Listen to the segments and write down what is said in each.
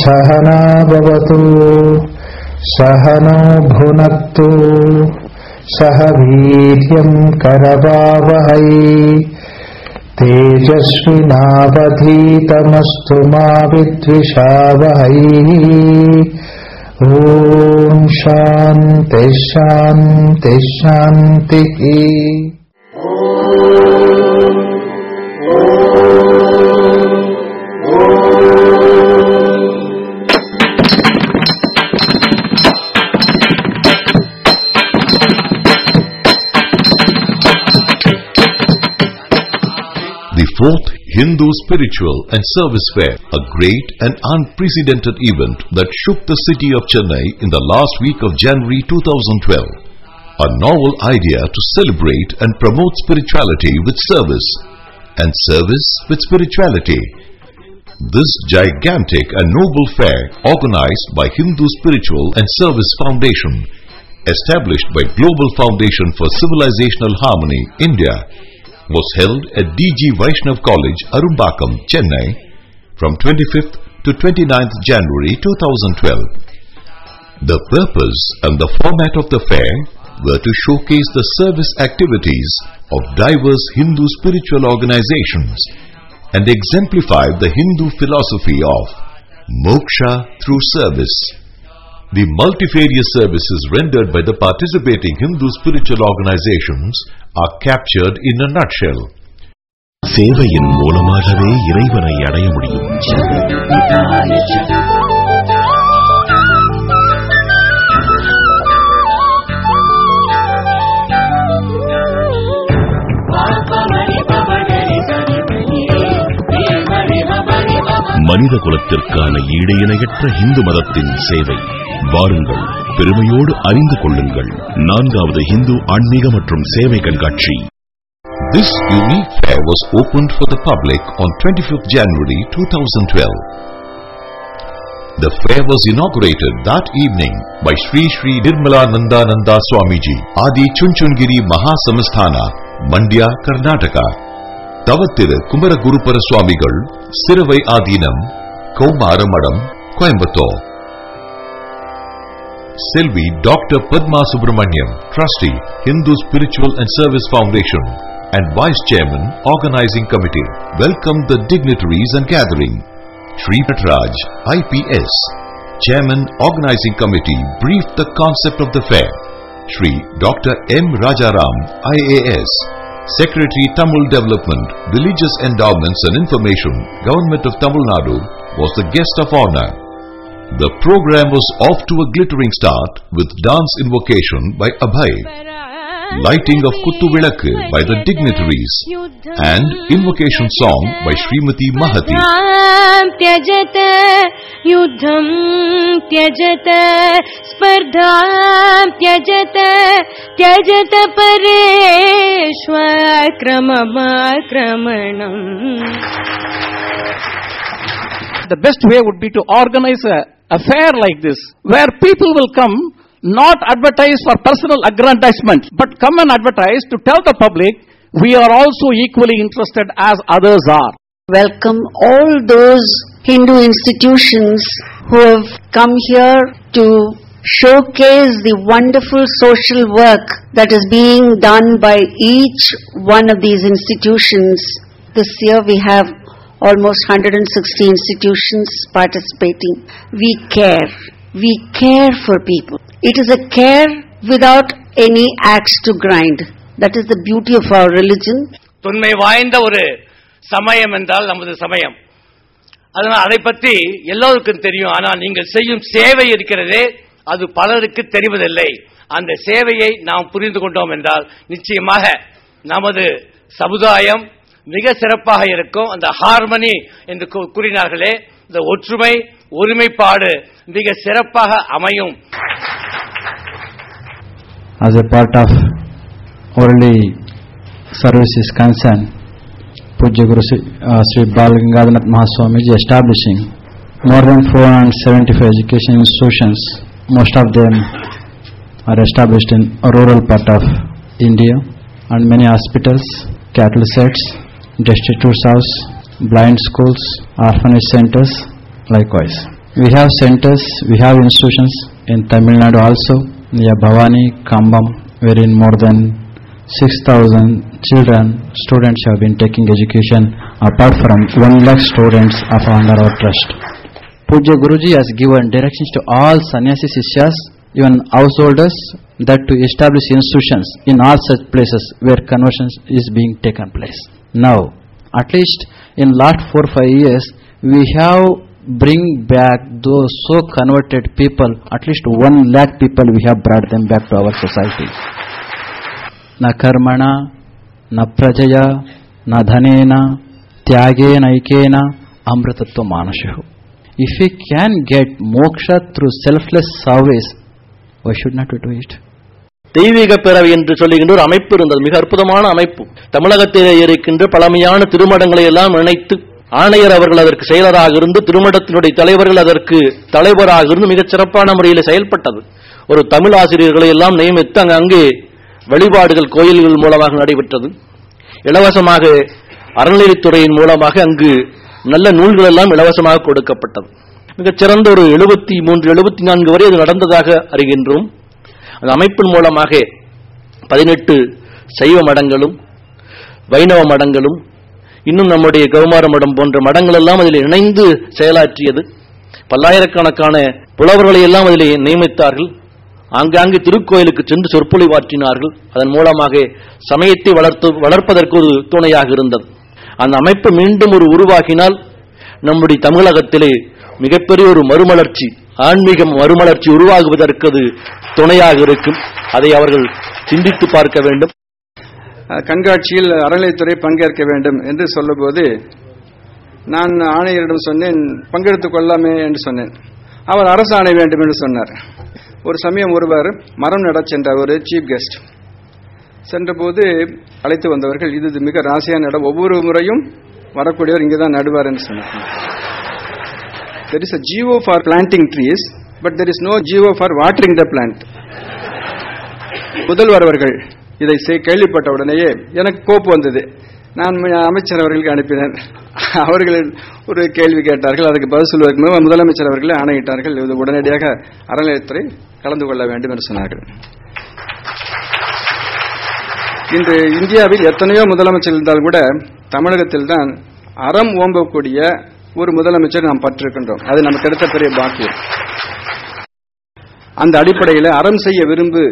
सहना भवतु सहनो भुनक्तु सह वीर्यं करवावहै तेजस्विनावधीतमस्तु मा विद्विषावहै। ओम शांति शांति शांति। The fourth Hindu Spiritual and Service Fair, a great and unprecedented event that shook the city of Chennai in the last week of January 2012. A novel idea to celebrate and promote spirituality with service and service with spirituality. This gigantic and noble fair, organized by Hindu Spiritual and Service Foundation, established by Global Foundation for Civilizational Harmony, India, was held at DG Vaishnava College, Arumbakam, Chennai from 25th to 29th January 2012. The purpose and the format of the fair were to showcase the service activities of diverse Hindu spiritual organizations and exemplify the Hindu philosophy of moksha through service. The multifarious services rendered by the participating Hindu spiritual organizations are captured in a nutshell. சேவையின் மூலமாகவே இறைவனை அடைய முடியும். மனித குலத்திற்கான ஈடு இணையற்ற இந்து மதத்தின் சேவை. வாருங்கள், பெருமையோடு அறிந்து கொள்ளுங்கள். 4வது இந்து ஆன்மீக மற்றும் சேவை கண்காட்சி. This unique fair was opened for the public on 25th January 2012. The fair was inaugurated that evening by Sri Sri Nirmalanandananda Swamiji, Adi Chunchungiri Mahasamastana, Mandya, Karnataka. Tavathira Kumara Gurupara Swamigal, Siravai Adinam, Kaumaramadam, Coimbatore. Selvi Dr. Padma Subramaniam, Trustee, Hindu Spiritual and Service Foundation and Vice Chairman, Organizing Committee, welcomed the dignitaries and gathering. Sri Natraj, IPS, Chairman, Organizing Committee, briefed the concept of the fair. Sri Dr. M. Rajaram, IAS, Secretary, Tamil Development, Religious Endowments and Information, Government of Tamil Nadu, was the guest of honor. The program was off to a glittering start with dance invocation by Abhay, lighting of Kuttu Vilakku by the dignitaries, and invocation song by Srimati Mahati. Tyajata yuddham tyajata spardham tyajata pareshwar kramakramanam. The best way would be to organize a fair like this, where people will come, not advertise for personal aggrandizement, but come and advertise to tell the public, we are also equally interested as others are. Welcome all those Hindu institutions who have come here to showcase the wonderful social work that is being done by each one of these institutions. This year we have almost 160 institutions participating. We care for people. It is a care without any axe to grind. That is the beauty of our religion. தொன்மை வாய்ந்த ஒரு சமயம் என்றால் நமது சமயம். அதனால் அதை பற்றி எல்லோருக்கும் தெரியும். ஆனால் நீங்கள் செய்யும் சேவை இருக்கிறதே, அது பலருக்கு தெரிவதில்லை. அந்த சேவையை நாம் புரிந்து கொண்டோம் என்றால் நிச்சயமாக நமது சமுதாயம் மிக சிறப்பாக இருக்கும். அந்த ஹார்மனி என்று கூறினார்களே, இந்த ஒற்றுமை ஒருமைப்பாடு மிக சிறப்பாக அமையும். As a part of worldly service is concerned, Pujya Guru Sri Balgangadhanath Mahaswamiji establishing more than 475 education institutions. Most of them are established in a rural part of India, and many hospitals, cattle sheds, destitutes house, blind schools, orphanage centers likewise. We have centers, we have institutions in Tamil Nadu also, near Bhavani, Kambam, wherein more than 6,000 children, students have been taking education apart from 1 lakh students of under our trust. Pujya Guruji has given directions to all sannyasi sishyas, even householders, that to establish institutions in all such places where conversion is being taken place. Now, at least in last 4-5 years, we have bring back those so converted people, at least 1 lakh people we have brought them back to our society. Na karmana, na prajaya, na dhanena, tyagena ikena, amritatva manashu. If we can get moksha through selfless service, why should not we do it? தெய்வீக பிறவி என்று சொல்லுகின்ற ஒரு அமைப்பு இருந்தது, மிக அற்புதமான அமைப்பு. தமிழகத்திலே இருக்கின்ற பழமையான திருமடங்களை எல்லாம் இணைத்து ஆணையர் அவர்கள் அதற்கு செயலராக இருந்து, திருமடத்தினுடைய தலைவர்கள் அதற்கு தலைவராக இருந்து மிகச் சிறப்பான முறையில் செயல்பட்டது. ஒரு தமிழ் ஆசிரியர்களை எல்லாம் நியமித்து அங்கே வழிபாடுகள் கோயில்கள் மூலமாக நடைபெற்றது. இலவசமாக அறநிலையத்துறையின் மூலமாக அங்கு நல்ல நூல்கள் எல்லாம் இலவசமாக கொடுக்கப்பட்டது. மிகச்சிறந்த ஒரு 73-74 வரை அது நடந்ததாக அறிகின்றோம். அந்த அமைப்பின் மூலமாக 18 சைவ மடங்களும் வைணவ மடங்களும் இன்னும் நம்முடைய கௌமார மடம் போன்ற மடங்கள் எல்லாம் அதில் இணைந்து செயலாற்றியது. பல்லாயிரக்கணக்கான புலவர்களை எல்லாம் அதில் நியமித்தார்கள். ஆங்காங்கு திருக்கோயிலுக்கு சென்று சொற்பொழிவாற்றினார்கள். அதன் மூலமாக சமயத்தை வளர்ப்பதற்கு ஒரு துணையாக இருந்தது. அந்த அமைப்பு மீண்டும் ஒரு உருவாக்கினால் நம்முடைய தமிழகத்திலே மிகப்பெரிய ஒரு மறுமலர்ச்சி, ஆன்மீக மறுமலர்ச்சி உருவாகுவதற்கு அது துணையாக இருக்கும். அதை அவர்கள் சிந்தித்து பார்க்க வேண்டும். கண்காட்சியில் அறநிலையத்துறை பங்கேற்க வேண்டும் என்று சொல்லும்போது நான் ஆணையரிடம் சொன்னேன், பங்கெடுத்துக் கொள்ளாமே என்று சொன்னேன். அவர் அரசாணை வேண்டும் என்று சொன்னார். ஒரு சமயம் ஒருவர் மரம் நடச் சென்றார், ஒரு சீஃப் கெஸ்ட். சென்றபோது அழைத்து வந்தவர்கள், இது மிக ராசியான இடம், ஒவ்வொரு முறையும் வரக்கூடியவர் இங்குதான் நடுவார் என்று சொன்னார். There is a GO for planting trees, but there is no GO for watering the plant. முதல்வர் அவர்கள் இதை கேள்விப்பட்ட உடனேயே எனக்கு கோப்பு வந்தது. நான் அமைச்சர் அவர்களுக்கு அனுப்பினேன். அவர்கள் ஒரு கேள்வி கேட்டார்கள், அதுக்கு பதில் சொல்வதற்கு முதலமைச்சர் அவர்களே ஆணையிட்டார்கள், இது உடனடியாக அறநிலையத்துறை கலந்து கொள்ள வேண்டும் என்று சொன்னார்கள். இன்று இந்தியாவில் எத்தனையோ முதலமைச்சர் இருந்தால் கூட தமிழகத்தில் தான் அறம் ஓம்பக்கூடிய ஒரு முதலமைச்சர் நாம் பற்றிருக்கின்றோம். அது நமக்கு கிடைத்த பெரிய பாக்கியம். அந்த அடிப்படையில் அறம் செய்ய விரும்பு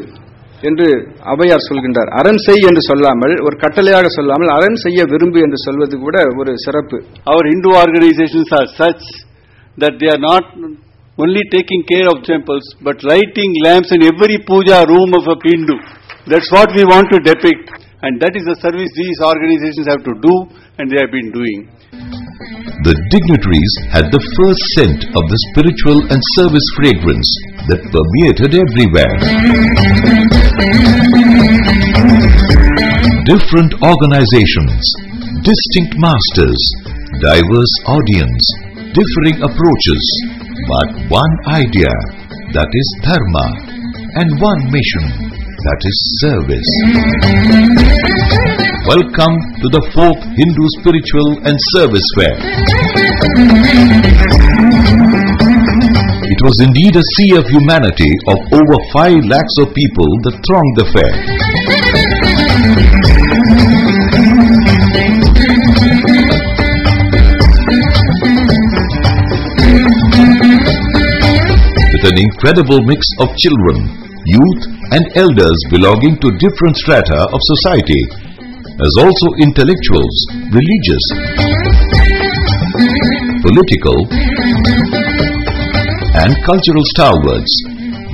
என்று ஔவையார் சொல்கின்றார். அறம் செய் என்று சொல்லாமல், ஒரு கட்டளையாக சொல்லாமல் அறம் செய்ய விரும்பு என்று சொல்வது கூட ஒரு சிறப்பு. Our Hindu organizations are such that they are not only taking care of temples but lighting lamps in every puja room of a Hindu. That's what we want to depict, and that is the service these organizations have to do, and they have been doing. The dignitaries had the first scent of the spiritual and service fragrance that permeated everywhere. Different organizations, distinct masters, diverse audience, differing approaches, but one idea, that is dharma, and one mission, that is service. Welcome to the 4th Hindu Spiritual and Service Fair. It was indeed a sea of humanity of over 5 lakhs of people that thronged the fair. With an incredible mix of children, youth and elders belonging to different strata of society, as also intellectuals, religious, political and cultural stalwarts,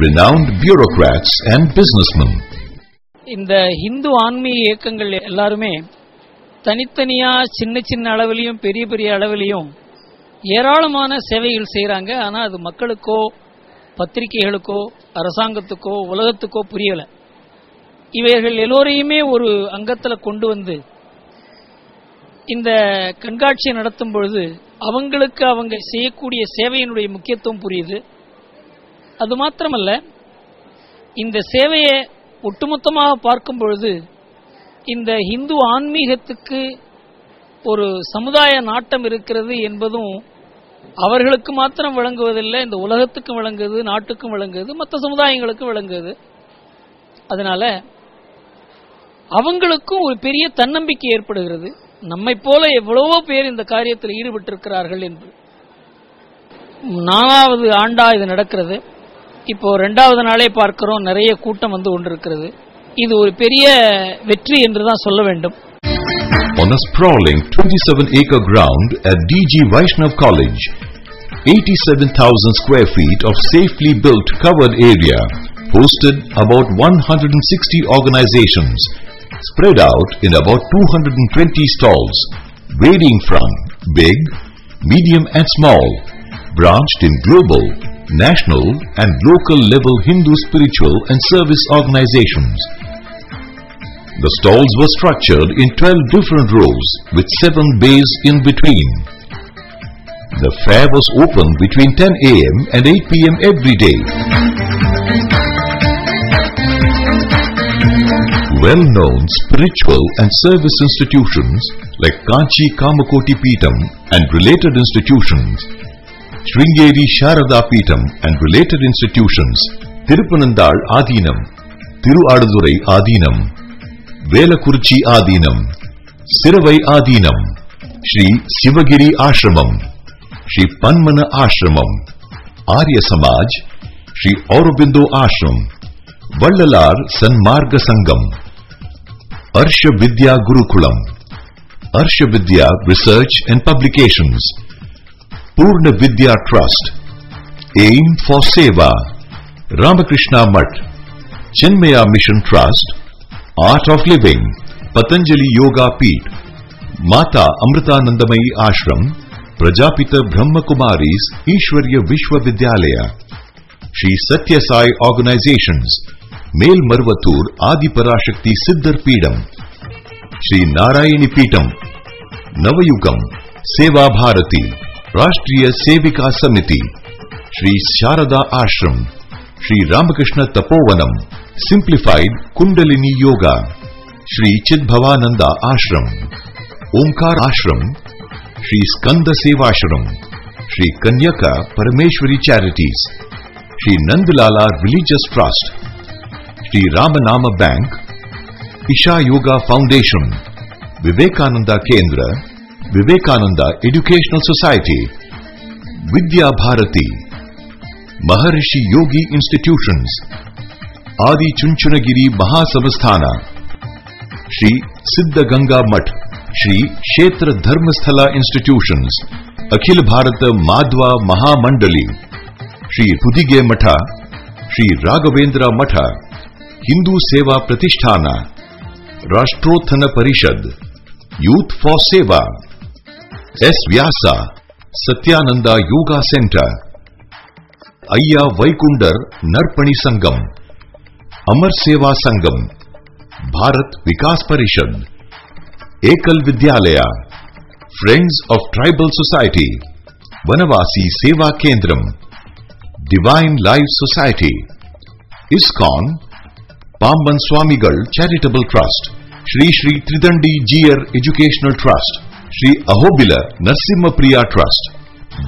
renowned bureaucrats and businessmen. இந்த இந்து ஆன்மீக இயக்கங்கள் எல்லாருமே தனித்தனியா சின்ன சின்ன அளவிலையும் பெரிய பெரிய அளவிலையும் ஏராளமான சேவைகள் செய்கிறாங்க. ஆனால் அது மக்களுக்கோ பத்திரிகைகளுக்கோ அரசாங்கத்துக்கோ உலகத்துக்கோ புரியலை. இவைகள் எல்லோரையுமே ஒரு அங்கத்தில் கொண்டு வந்து இந்த கண்காட்சியை நடத்தும் பொழுது அவங்களுக்கு அவங்க செய்யக்கூடிய சேவையினுடைய முக்கியத்துவம் புரியுது. அது மாத்திரமல்ல, இந்த சேவையை ஒட்டுமொத்தமாக பார்க்கும் பொழுது இந்த இந்து ஆன்மீகத்துக்கு ஒரு சமுதாய நாட்டம் இருக்கிறது என்பதும் அவர்களுக்கு மாத்திரம் விளங்குவதில்லை, இந்த உலகத்துக்கும் விளங்குது, நாட்டுக்கும் விளங்குது, மற்ற சமுதாயங்களுக்கும் விளங்குது. அதனால அவங்களுக்கும் ஒரு பெரிய தன்னம்பிக்கை ஏற்படுகிறது. நம்மை போல எவ்வளவோ பேர் இந்த காரியத்தில் ஈடுபட்டிருக்கிறார்கள் என்று. 4வது ஆண்டா இது நடக்கிறது. இப்போ 2வது நாளே பார்க்கிறோம், நிறைய கூட்டம் வந்து கொண்டிருக்கிறது. இது ஒரு பெரிய வெற்றி என்றுதான் சொல்ல வேண்டும். On a sprawling 27-acre ground at DG Vaishnava College, 87,000 square feet of safely built covered area hosted about 160 organizations spread out in about 220 stalls, varying from big, medium and small, branched in global, national and local level Hindu spiritual and service organizations. The stalls were structured in 12 different rows with 7 bays in between. The fair was open between 10 a.m. and 8 p.m. every day. Well-known spiritual and service institutions like Kanchi Kamakoti Peetham and related institutions, Sringeri Sharada Peetham and related institutions, Tirupanandal Adinam, Tiruadurai Adinam, Velakurchi Adinam, Siravai Adinam, Shri Sivagiri Ashramam, Shri Panmana Ashramam, Arya Samaj, Shri Aurobindo Ashram, Vallalar Sanmarga Sangam, Arsha Vidya Gurukulam, Arsha Vidya Research and Publications, Purna Vidya Trust, Aim for Seva, Ramakrishna Mutt, Chinmaya Mission Trust, Art of Living, Patanjali Yoga Peeth, Mata Amritanandamayi Ashram, Prajapita Brahma Kumaris Ishwarya Vishwa Vidyalaya, Shri Satya Sai Organizations, Mel Marvatur Adi Parashakti Siddhar Peedam, Shri Narayani Peetham, Navayugam, Seva Bharati, Rashtriya Sevika Samiti, Shri Sharada Ashram, Shri Ramakrishna Tapovanam, Simplified Kundalini Yoga, Shri Chidbhavananda Ashram, Omkar Ashram, Shri Skanda Sevashram, Shri Kanyaka Parameshwari Charities, Shri Nandalala Religious Trust, Shri Ramanama Bank, Isha Yoga Foundation, Vivekananda Kendra, Vivekananda Educational Society, Vidya Bharati, Maharishi Yogi Institutions, Adi Chunchunagiri Mahasamastana, Shri Siddha Ganga Mutt, Shri Kshetra Dharmasthala Institutions, Akhil Bharata Madhva Mahamandali, Shri Pudige Matha, Shri Raghavendra Matha, Hindu Seva Pratisthana, Rashtrothana Parishad, Youth for Seva, S. Vyasa, Satyananda Yoga Center, Ayya Vaikundar Narpani Sangam, Amar Seva Sangam, Bharat Vikas Parishad, Ekal Vidyalaya, Friends of Tribal Society, Vanavasi Seva Kendram, Divine Life Society, ISKCON, Pamban Swamigal Charitable Trust, Shri Shri Tridandi Jiyar Educational Trust, Shri Ahobila Narsimha Priya Trust,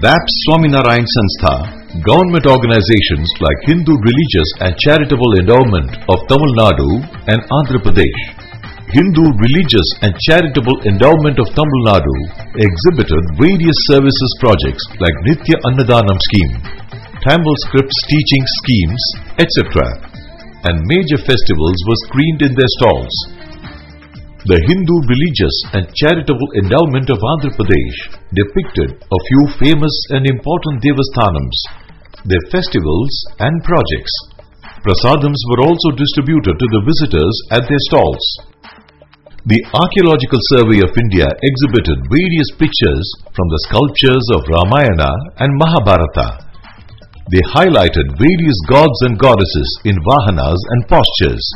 BAPS Swaminarayan Sanstha, government organizations like Hindu Religious and Charitable Endowment of Tamil Nadu and Andhra Pradesh. Hindu Religious and Charitable Endowment of Tamil Nadu exhibited various services projects like Nitya Annadanam Scheme, Tamil Scripts Teaching Schemes, etc. and major festivals were screened in their stalls. The Hindu Religious and Charitable Endowment of Andhra Pradesh depicted a few famous and important devasthanams, their festivals and projects. Prasadams were also distributed to the visitors at their stalls. The Archaeological Survey of India exhibited various pictures from the sculptures of Ramayana and Mahabharata. They highlighted various gods and goddesses in vahanas and postures.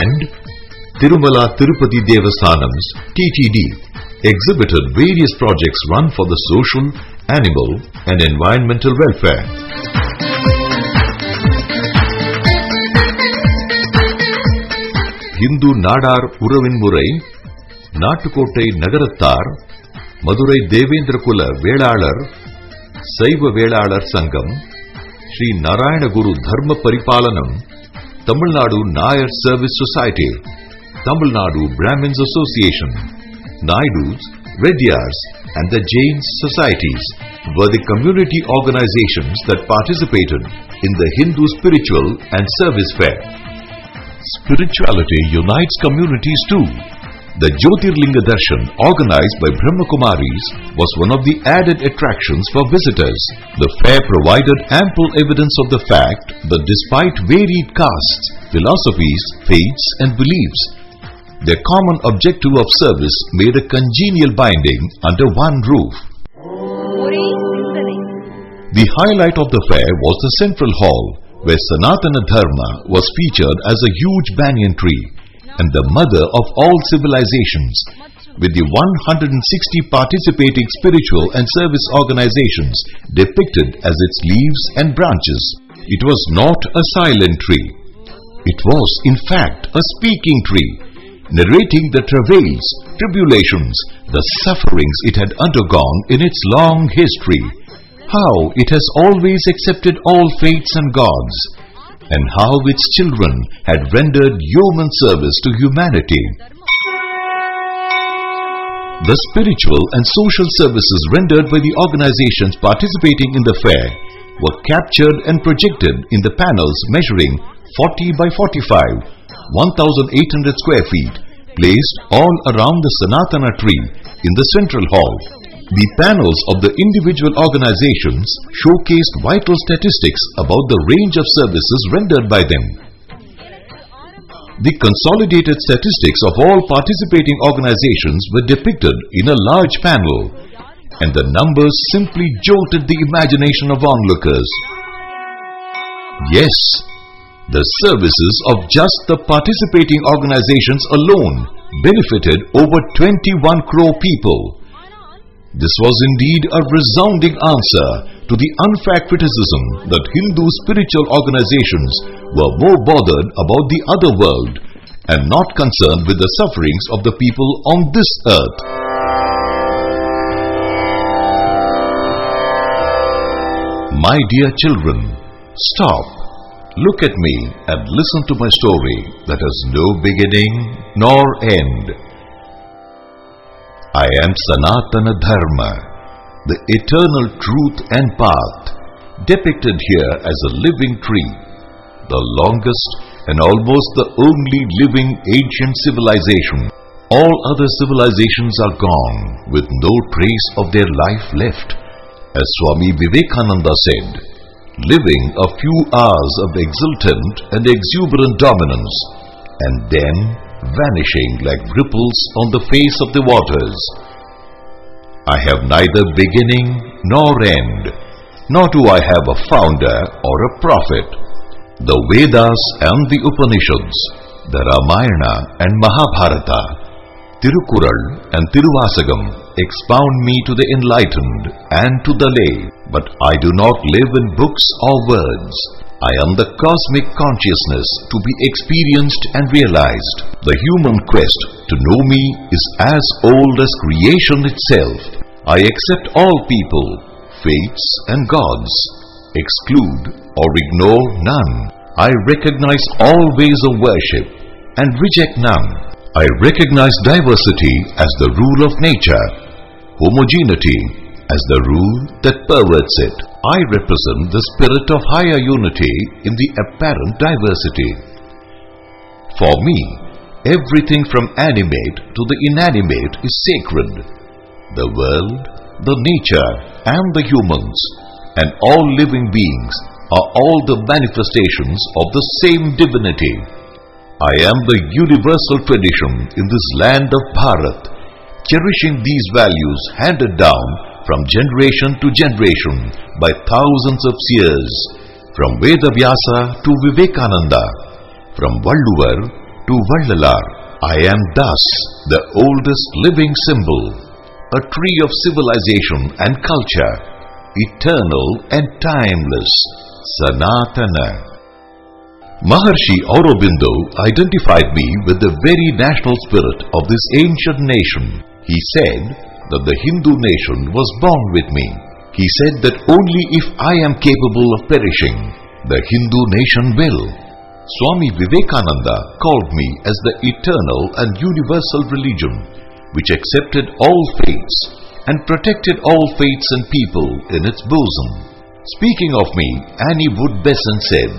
And Tirumala Tirupati Devasthanams (TTD) exhibited various projects run for the social, animal and environmental welfare. Hindu Nadar Uravin Murai, Natukottai Nagarathar, Madurai Devendra Kula Velalar, Saiva Velalar Sangam, Sri Narayana Guru Dharma Paripalanam, Tamil Nadu Nayar Service Society, Tamil Nadu Brahmins Association, Naidus, Redyars and the Jain societies were the community organizations that participated in the Hindu spiritual and service fair. Spirituality unites communities too. The Jyotirlinga Darshan organized by Brahmakumaris was one of the added attractions for visitors. The fair provided ample evidence of the fact that despite varied castes, philosophies, faiths and beliefs, their common objective of service made a congenial binding under one roof. The highlight of the fair was the central hall, where Sanatana Dharma was featured as a huge banyan tree and the mother of all civilizations, with the 160 participating spiritual and service organizations depicted as its leaves and branches. It was not a silent tree. It was, in fact, a speaking tree, narrating the travails, tribulations, the sufferings it had undergone in its long history, how it has always accepted all faiths and gods, and how its children had rendered yeoman service to humanity. The spiritual and social services rendered by the organizations participating in the fair were captured and projected in the panels measuring 40 by 45, 1,800 square feet, placed all around the Sanatana tree in the central hall. The panels of the individual organizations showcased vital statistics about the range of services rendered by them. The consolidated statistics of all participating organizations were depicted in a large panel, and the numbers simply jolted the imagination of onlookers. Yes, the services of just the participating organizations alone benefited over 21 crore people. This was indeed a resounding answer to the unfair criticism that Hindu spiritual organizations were more bothered about the other world and not concerned with the sufferings of the people on this earth. My dear children, stop, look at me and listen to my story that has no beginning nor end. I am Sanatana Dharma, the eternal truth and path, depicted here as a living tree, the longest and almost the only living ancient civilization. All other civilizations are gone, with no trace of their life left. As Swami Vivekananda said, living a few hours of exultant and exuberant dominance, and then vanishing like ripples on the face of the waters. I have neither beginning nor end, nor do I have a founder or a prophet. The Vedas and the Upanishads, the Ramayana and Mahabharata, Tirukural and Tiruvasagam expound me to the enlightened and to the lay, but I do not live in books or words. I am the cosmic consciousness to be experienced and realized. The human quest to know me is as old as creation itself. I accept all people, faiths and gods, exclude or ignore none. I recognize all ways of worship and reject none. I recognize diversity as the rule of nature, homogeneity as the rule that perverts it. I represent the spirit of higher unity in the apparent diversity. For me, everything from animate to the inanimate is sacred. The world, the nature, and the humans, and all living beings are all the manifestations of the same divinity. I am the universal tradition in this land of Bharat, cherishing these values handed down from generation to generation by thousands of seers, from Vedavyasa to Vivekananda, from Valluvar to Vallalar. I am thus the oldest living symbol, a tree of civilization and culture, eternal and timeless, Sanatana. Maharshi Aurobindo identified me with the very national spirit of this ancient nation. He said that the Hindu nation was born with me. He said that only if I am capable of perishing, the Hindu nation will. Swami Vivekananda called me as the eternal and universal religion, which accepted all faiths and protected all faiths and people in its bosom. Speaking of me, Annie Wood Besant said,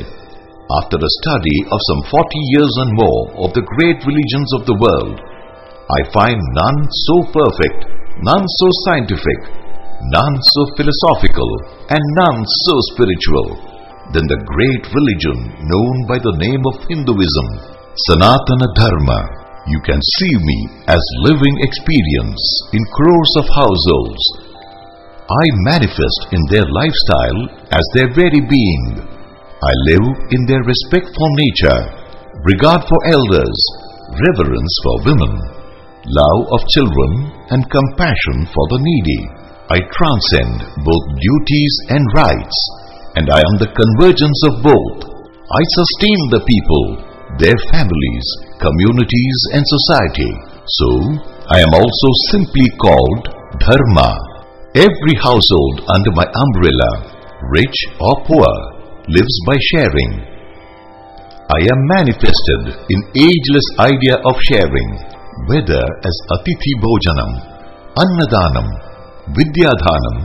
after a study of some 40 years and more of the great religions of the world, I find none so perfect, none so scientific, none so philosophical, and none so spiritual than the great religion known by the name of Hinduism, Sanatana Dharma. You can see me as living experience in crores of households. I manifest in their lifestyle as their very being. I live in their respect for nature, regard for elders, reverence for women, love of children, and compassion for the needy. I transcend both duties and rights, and I am the convergence of both. I sustain the people, their families, communities, and society. So, I am also simply called Dharma. Every household under my umbrella, rich or poor, lives by sharing. I am manifested in ageless idea of sharing, whether as Atithi Bhojanam, Annadanam, Vidyadhanam,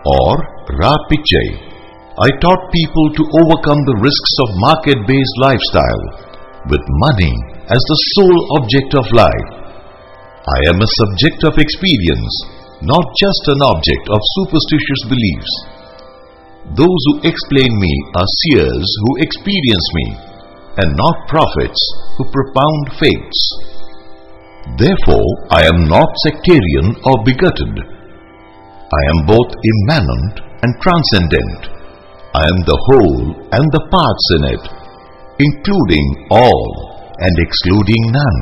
or Rapichai. I taught people to overcome the risks of market-based lifestyle with money as the sole object of life. I am a subject of experience, not just an object of superstitious beliefs. Those who explain me are seers who experience me, and not prophets who propound faiths. Therefore, I am not sectarian or bigoted. I am both immanent and transcendent. I am the whole and the parts in it, including all and excluding none.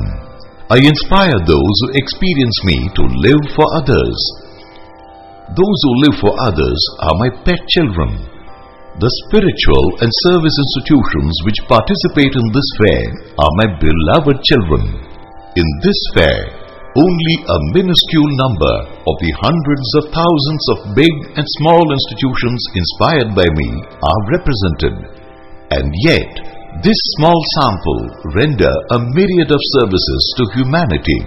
I inspire those who experience me to live for others. Those who live for others are my pet children. The spiritual and service institutions which participate in this fair are my beloved children. In this fair, only a minuscule number of the hundreds of thousands of big and small institutions inspired by me are represented, and yet this small sample render a myriad of services to humanity,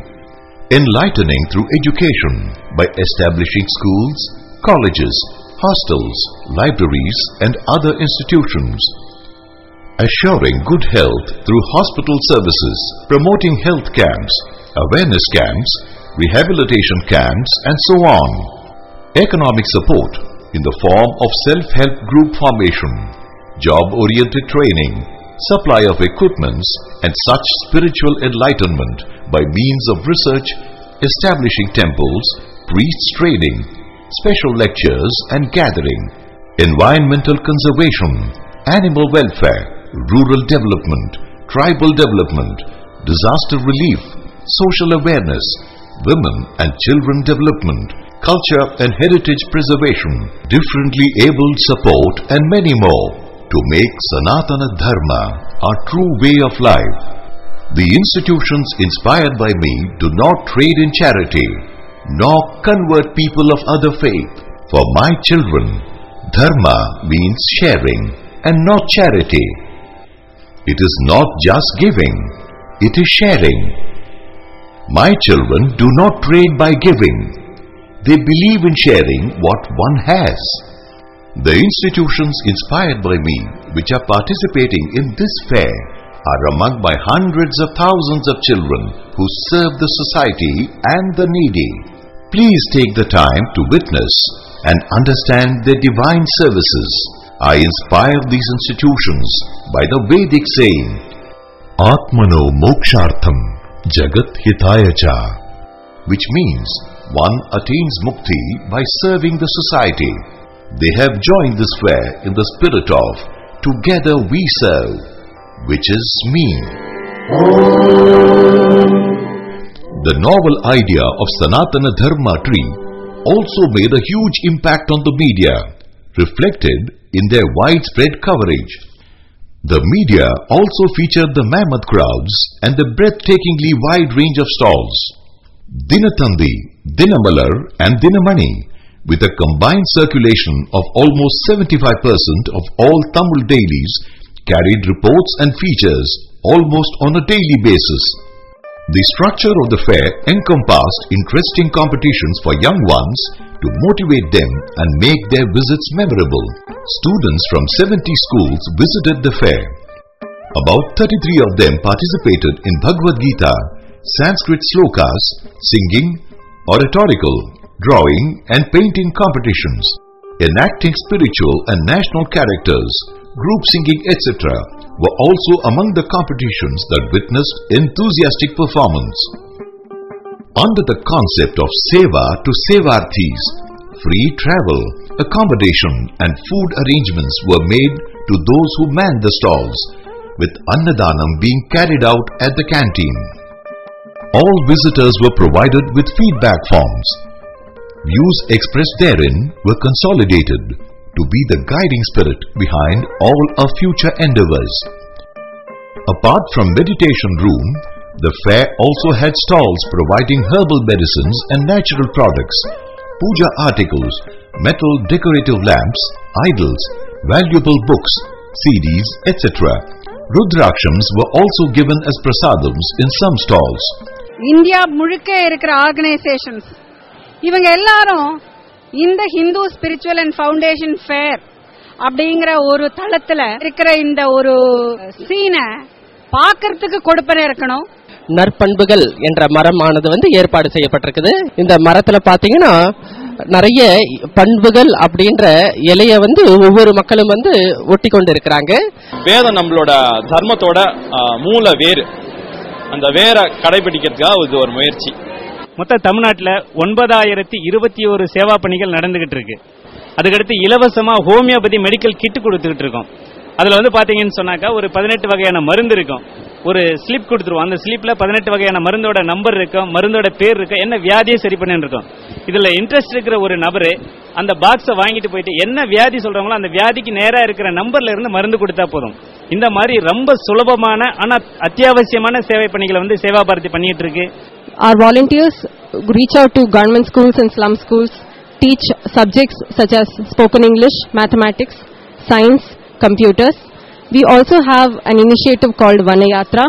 enlightening through education by establishing schools, colleges, hostels, libraries, and other institutions, assuring good health through hospital services, promoting health camps, awareness camps, rehabilitation camps, and so on. Economic support in the form of self-help group formation, job-oriented training, supply of equipments, and such spiritual enlightenment by means of research, establishing temples, priests training, special lectures and gathering, environmental conservation, animal welfare, rural development, tribal development, disaster relief, social awareness, women and children development, culture and heritage preservation, differently abled support, and many more, to make Sanatana Dharma our true way of life. The institutions inspired by me do not trade in charity, nor convert people of other faith. For my children, Dharma means sharing and not charity. It is not just giving, it is sharing. My children do not trade by giving. They believe in sharing what one has. The institutions inspired by me, which are participating in this fair, are among my hundreds of thousands of children who serve the society and the needy. Please take the time to witness and understand their divine services. I inspire these institutions by the Vedic saying, Atmano Mokshartham Jagat Hitaya Cha, which means one attains mukti by serving the society. They have joined this fair in the spirit of Together We Serve, which is me. The novel idea of Sanatana Dharma tree also made a huge impact on the media, reflected in their widespread coverage. The media also featured the mammoth crowds and the breathtakingly wide range of stalls. Dinatandi, Dinamalar and Dinamani, with a combined circulation of almost 75% of all Tamil dailies, carried reports and features almost on a daily basis. The structure of the fair encompassed interesting competitions for young ones to motivate them and make their visits memorable. Students from 70 schools visited the fair. About 33 of them participated in Bhagavad Gita, Sanskrit slokas, singing, oratorical, drawing and painting competitions, enacting spiritual and national characters, group singing etc. were also among the competitions that witnessed enthusiastic performance. Under the concept of Seva to Sevarthis, free travel, accommodation and food arrangements were made to those who manned the stalls, with Annadanam being carried out at the canteen. All visitors were provided with feedback forms. Views expressed therein were consolidated to be the guiding spirit behind all our future endeavors. Apart from meditation room, the fair also had stalls providing herbal medicines and natural products, puja articles, metal decorative lamps, idols, valuable books, CDs, etc. Rudrakshams were also given as prasadams in some stalls. India முழுக்க இருக்கிற organisations இவங்க எல்லாரும் இந்த Hindu spiritual and foundation fair அப்படிங்கிற ஒரு தளத்துல இருக்கிற இந்த ஒரு சீனை பார்க்கிறதுக்கு கொடுப்பன இருக்கணும். நற்பண்புகள் என்ற மரமானது ஏற்பாடு செய்யப்பட்டிருக்குது. இந்த மரத்துல பாத்தீங்கன்னா நிறைய பண்புகள் அப்படின்ற இலைய ஒவ்வொரு மக்களும் ஒட்டி கொண்டு இருக்கிறாங்க. வேதம் நம்மளோட தர்மத்தோட மூல வேறு, அந்த வேரை கடைபிடிக்கிறதுக்காக இது ஒரு முயற்சி. மொத்த தமிழ்நாட்டில் 9021 சேவா பணிகள் நடந்துகிட்டு இருக்கு. அதுக்கடுத்து இலவசமா ஹோமியோபதி மெடிக்கல் கிட் கொடுத்துக்கிட்டு இருக்கோம். அதுல பாத்தீங்கன்னு சொன்னாக்கா ஒரு 18 வகையான மருந்து இருக்கும். ஒரு ஸ்லிப் கொடுத்துருவோம். அந்த ஸ்லிப்ல 18 வகையான மருந்தோட நம்பர் இருக்கும், மருந்தோட பேர் இருக்கும், என்ன வியாதியை சரி பண்ணு இருக்கும். இதுல இன்ட்ரெஸ்ட் இருக்கிற ஒரு நபரு அந்த பாக்ஸை வாங்கிட்டு போயிட்டு என்ன வியாதி சொல்றாங்களோ அந்த வியாதிக்கு நேரா இருக்கிற நம்பர்ல இருந்து மருந்து கொடுத்தா போதும். இந்த மாதிரி ரொம்ப சுலபமான ஆனா அத்தியாவசியமான சேவை பணிகளை சேவா பாரதி பண்ணிட்டு இருக்கு. Our volunteers reach out to government schools and slum schools, teach subjects such as spoken English, mathematics, science, computers. We also have an initiative called Vanayatra,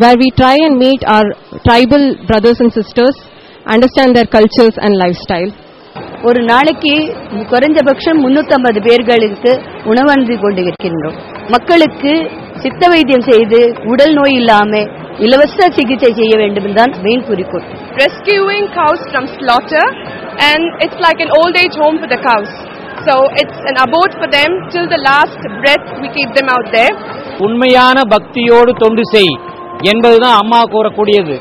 where we try and meet our tribal brothers and sisters, understand their cultures and lifestyle. ஒரு நாளைக்கு குறைஞ்சபட்சம் 350 பேர்களுக்கு உணவருந்தி கொண்டு இருக்கின்றோம். மக்களுக்கு சித்த வைத்தியம் செய்து உடல் நோய் இல்லாம இலவச சிகிச்சை செய்ய வேண்டும் தான் மெயின் குறிக்கோள். Rescuing cows from slaughter, and it's like an old age home for the cows. So it's an abode for them till the last breath we keep them out there. உண்மையான பக்தியோடு தொண்டு செய் என்பதுதான் அம்மா கூறக்கூடியது.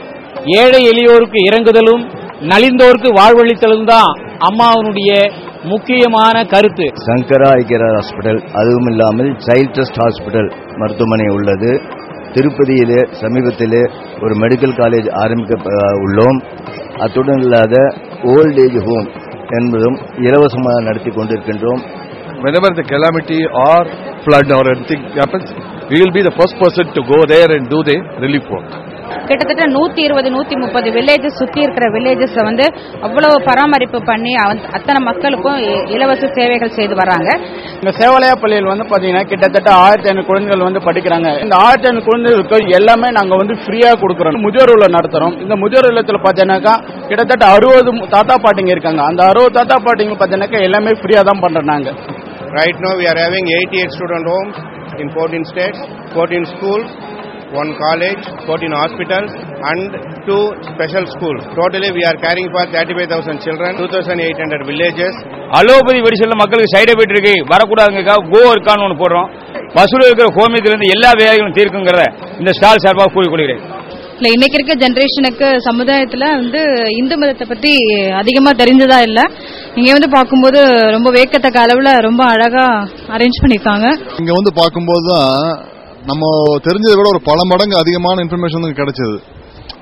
ஏழை எளியோருக்கு இறங்குதலும் நலிந்தோருக்கு வாழ்வளித்தலும் தான் அம்மாவுடைய முக்கியமான கருத்து. சங்கரா ஐக்கியர் ஹாஸ்பிட்டல், அதுவும் இல்லாமல் சைல்ட் ட்ரஸ்ட் ஹாஸ்பிட்டல் மருத்துவமனை உள்ளது. திருப்பதியிலே சமீபத்திலே ஒரு மெடிக்கல் காலேஜ் ஆரம்பிக்க உள்ளோம். அத்துடன் இல்லாத ஓல்ட் ஏஜ் ஹோம் என்பதும் இலவசமாக நடத்தி கொண்டிருக்கின்றோம். Whenever the calamity or flood or anything happens, we will be the first person to go there and do the relief work. கிட்டத்தட்ட 120-130 வில்லேஜஸ் சுத்தி இருக்கிற வில்லேஜஸ் அவ்வளவு பராமரிப்பு பண்ணி அத்தனை மக்களுக்கும் இலவச சேவைகள் செய்து வர்றாங்க. இந்த சேவாலயா பள்ளியில் பாத்தீங்கன்னா கிட்டத்தட்ட 1500 குழந்தைகள் படிக்கிறாங்க. இந்த 1500 குழந்தைகளுக்கு எல்லாமே நாங்க ஃப்ரீயா கொடுக்கறோம். முதியோர் இல்லம் நடத்துறோம். இந்த முதியோர் இல்லத்துல பாத்தீங்கன்னாக்கா கிட்டத்தட்ட 60 தாத்தா பாட்டிங்க இருக்காங்க. அந்த 60 தாத்தா பாட்டிங்க பாத்தீங்கன்னாக்கா எல்லாமே ஃப்ரீயா தான் பண்றாங்க. Right now we are having 88 student homes in 14 states, 14 schools, 1 college, 14 hospitals and 2 special schools. Totally we are caring for 35,000 children, 2,800 villages. Allopathy மெடிசன்ல மக்களுக்கு சைடு எஃபெக்ட் இருக்கு, வரக்கூடாதுங்க, கோ இருக்கான்னு ஒன்று போடுறோம். வசூல் இருக்கிற ஹோமியத்திலிருந்து எல்லா வியாதிகளும் தீர்க்குங்கிறத இந்த ஸ்டால் சார்பாக கூறிக்கொள்கிறேன். இன்னைக்கு இருக்க ஜெனரேஷனுக்கு சமுதாயத்துல இந்து மதத்தை பத்தி அதிகமா தெரிஞ்சதா இல்ல. இங்க பார்க்கும்போது ரொம்ப வேக்கத்தக்க அளவுல ரொம்ப அழகா அரேஞ்ச் பண்ணிருக்காங்க. இங்க பார்க்கும்போதுதான் நம்ம தெரிஞ்சதை விட ஒரு பல மடங்கு அதிகமான இன்ஃபர்மேஷன் கிடைச்சது.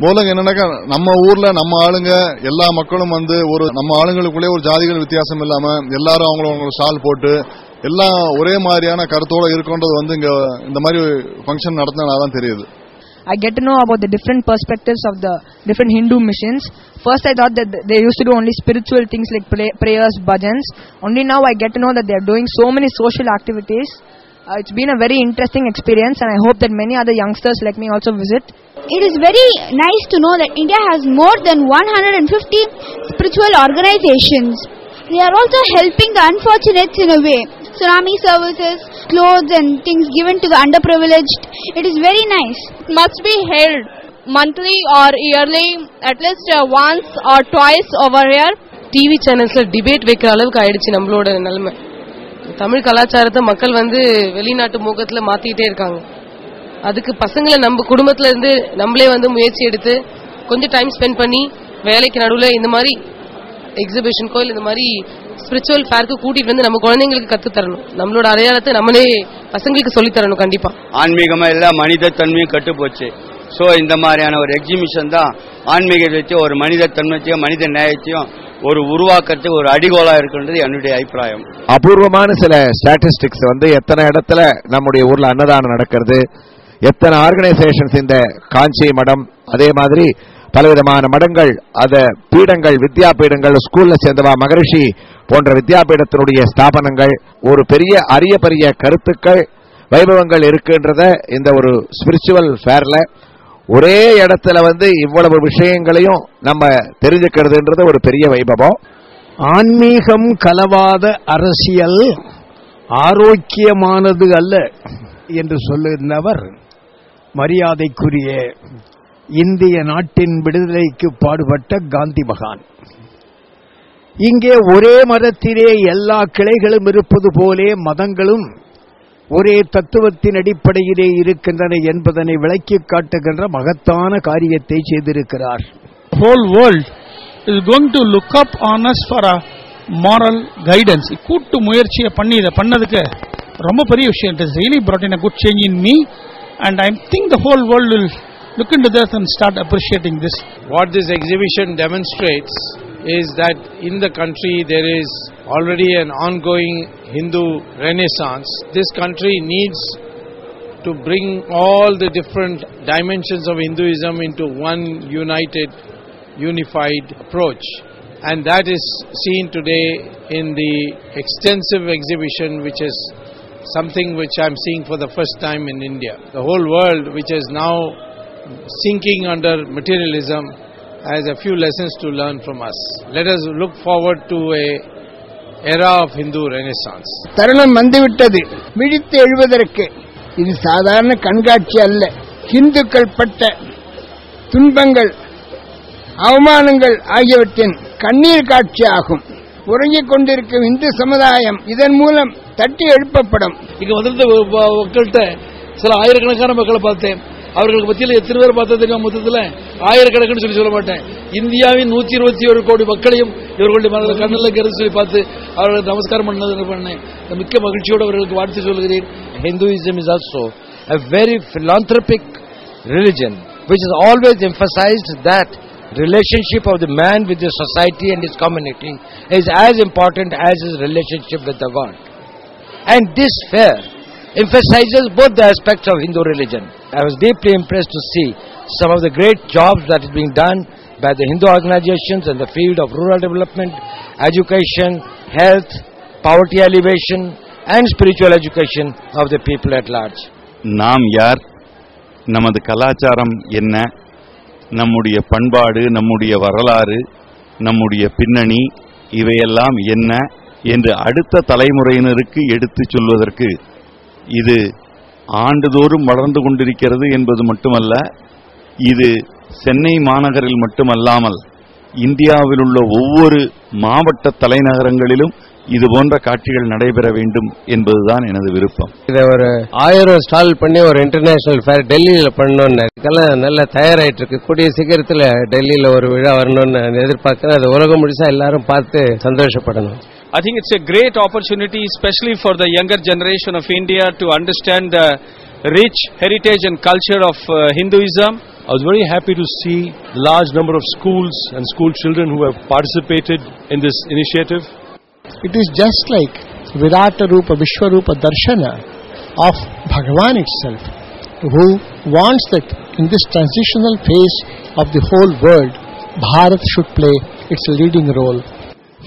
முதல்ல என்னன்னாக்கா நம்ம ஊர்ல நம்ம ஆளுங்க எல்லா மக்களும் ஒரு நம்ம ஆளுங்களுக்குள்ளே ஒரு ஜாதிகள் வித்தியாசம் இல்லாம எல்லாரும் அவங்களோட ஸ்டால் போட்டு எல்லாம் ஒரே மாதிரியான கருத்தோட இருக்குன்றது வந்து இங்க இந்த மாதிரி ஃபங்க்ஷன் நடத்தினாதான் தெரியுது. I get to know about the different perspectives of the different Hindu missions. First I thought that they used to do only spiritual things like prayers, bhajans. Only now I get to know that they are doing so many social activities. It's been a very interesting experience, and I hope that many other youngsters like me also visit. It is very nice to know that India has more than 150 spiritual organizations. They are also helping the unfortunates in a way. Tsunami services, clothes and things given to the underprivileged. It is very nice. It must be held monthly or yearly, at least once or twice over here. TV சேனல்ஸ்ல debate வைக்கிற அளவுக்கு ஆயிடுச்சு நம்மளோட நிலைமை. தமிழ் கலாச்சாரத்தை மக்கள் வந்து வெளிநாட்டு முகத்துல மாத்திட்டே இருக்காங்க. அதுக்கு பசங்களை நம்ம குடும்பத்துல இருந்து நம்மளே வந்து முயற்சி எடுத்து கொஞ்சம் டைம் ஸ்பெண்ட் பண்ணி வேலைக்கு நடுவில் இந்த மாதிரி எக்ஸிபிஷன் கோயில் இந்த மாதிரி ஸ்பிரிச்சுவல் ஃபேருக்கு கூட்டிட்டு வந்து நம்ம குழந்தைங்களுக்கு கத்து தரணும். நம்மளோட அடையாளத்தை நம்மளே பசங்களுக்கு சொல்லி தரணும். கண்டிப்பா ஆன்மீகமா எல்லா மனித தன்மையும் கட்டு போச்சு. சோ இந்த மாதிரியான ஒரு எக்ஸிபிஷன் தான் ஆன்மீகத்தை ஒரு மனித தன்மையையும் மனித நியாயத்தையும் ஒரு உருவாக்கத்துக்கு ஒரு அடிகோலா இருக்குன்றது என்னுடைய அபிப்பிராயம். அபூர்வமான சில ஸ்டாட்டிஸ்டிக்ஸ் வந்து எத்தனை இடத்துல நம்முடைய ஊர்ல அன்னதானம் நடக்கிறது, எத்தனை ஆர்கனைசேஷன்ஸ் இந்த காஞ்சி மடம், அதே மாதிரி பலவிதமான மடங்கள், அத பீடங்கள், வித்யா பீடங்கள், ஸ்கூல்ல சேர்ந்தவா மகரிஷி போன்ற வித்யாபீடத்தினுடைய ஸ்தாபனங்கள், ஒரு பெரிய அரிய பெரிய கருத்துக்கள், வைபவங்கள் இருக்குன்றத இந்த ஒரு ஸ்பிரிச்சுவல் ஃபேர்ல ஒரே இடத்துல வந்து இவ்வளவு விஷயங்களையும் நம்ம தெரிஞ்சுக்கிறதுன்றது ஒரு பெரிய வைபவம். ஆன்மீகம் கலவாத அரசியல் ஆரோக்கியமானது அல்ல என்று சொல்லுகிறவர் மரியாதைக்குரிய இந்திய நாட்டின் விடுதலைக்கு பாடுபட்ட காந்தி மகான். இங்கே ஒரே மரத்திலே எல்லா கிளைகளும் இருப்பது போலே மதங்களும் ஒரே தத்துவத்தின் அடிப்படையிலே இருக்கின்றன என்பதனை விளக்கி காட்டுகின்ற மகத்தான காரியத்தை செய்திருக்கிறார். Whole world is going to look up on us for a moral guidance. கூட்டு முயற்சியை பண்ணி இதை பண்ணதுக்கு ரொம்ப பெரிய விஷயம். It has really brought in a good change in me, and I think the whole world will look into this and start appreciating this. What this exhibition demonstrates is that in the country there is already an ongoing Hindu renaissance. This country needs to bring all the different dimensions of Hinduism into one unified approach, and that is seen today in the extensive exhibition, which is something which I am seeing for the first time in India. The whole world, which is now sinking under materialism, has a few lessons to learn from us. Let us look forward to a era of Hindu renaissance. தருணம் வந்துவிட்டது விழித்து எழுவதற்கு. இது சாதாரண கண்காட்சி அல்ல. இந்துக்கள் பட்ட துன்பங்கள், அவமானங்கள் ஆகியவற்றின் கண்ணீர் காட்சி ஆகும். உறங்கிக் கொண்டிருக்கும் இந்து சமுதாயம் இதன் மூலம் தட்டி எழுப்பப்படும். இங்க வந்திருந்த மக்கள்கிட்ட சில ஆயிரக்கணக்கான மக்களை பார்த்தேன். அவர்களுக்கு மத்தியில் எத்தனை பேர் பார்த்ததுக்கு மொத்தத்தில் ஆயிரக்கணக்குன்னு சொல்ல மாட்டேன். இந்தியாவின் 121 கோடி மக்களையும் இவர்களுடைய கண்ணில் கருத்து சொல்லி பார்த்து அவர்களுக்கு நமஸ்காரம் பண்ணேன். மிக்க மகிழ்ச்சியோடு அவர்களுக்கு வாழ்த்து சொல்கிறேன். Hinduism is also a very philanthropic religion which has always emphasized that relationship of the man with the society and his community is as important as his relationship with the God. And this fair emphasizes both the aspects of Hindu religion. I was deeply impressed to see some of the great jobs that is being done by the Hindu organizations in the field of rural development, education, health, poverty alleviation and spiritual education of the people at large. நாம் யார், நமது கலாச்சாரம் என்ன, நம்முடைய பண்பாடு, நம்முடைய வரலாறு, நம்முடைய பின்னணி இவையெல்லாம் என்ன என்று அடுத்த தலைமுறையினருக்கு எடுத்துச் சொல்வதற்கு இது ஆண்டுதோறும் வளர்ந்து கொண்டிருக்கிறது என்பது மட்டுமல்ல, இது சென்னை மாநகரில் மட்டுமல்லாமல் இந்தியாவில் உள்ள ஒவ்வொரு மாவட்ட தலைநகரங்களிலும் இது போன்ற காட்சிகள் நடைபெற வேண்டும் என்பதுதான் எனது விருப்பம். இதை ஒரு 1000 ஸ்டால் பண்ணி ஒரு இன்டர்நேஷனல் ஃபேர் டெல்லியில் பண்ணணும்னு நல்லா தயாராயிட்டு இருக்கு. கூடிய சீக்கிரத்தில் டெல்லியில் ஒரு விழா வரணும்னு எதிர்பார்க்கிறேன். அது உலகம் முழுசா எல்லாரும் பார்த்து சந்தோஷப்படணும். I think it's a great opportunity, especially for the younger generation of India, to understand the rich heritage and culture of Hinduism. I was very happy to see the large number of schools and school children who have participated in this initiative. It is just like Virata Rupa Vishwarupa Darshana of Bhagavan itself, who wants that in this transitional phase of the whole world, Bharat should play its leading role.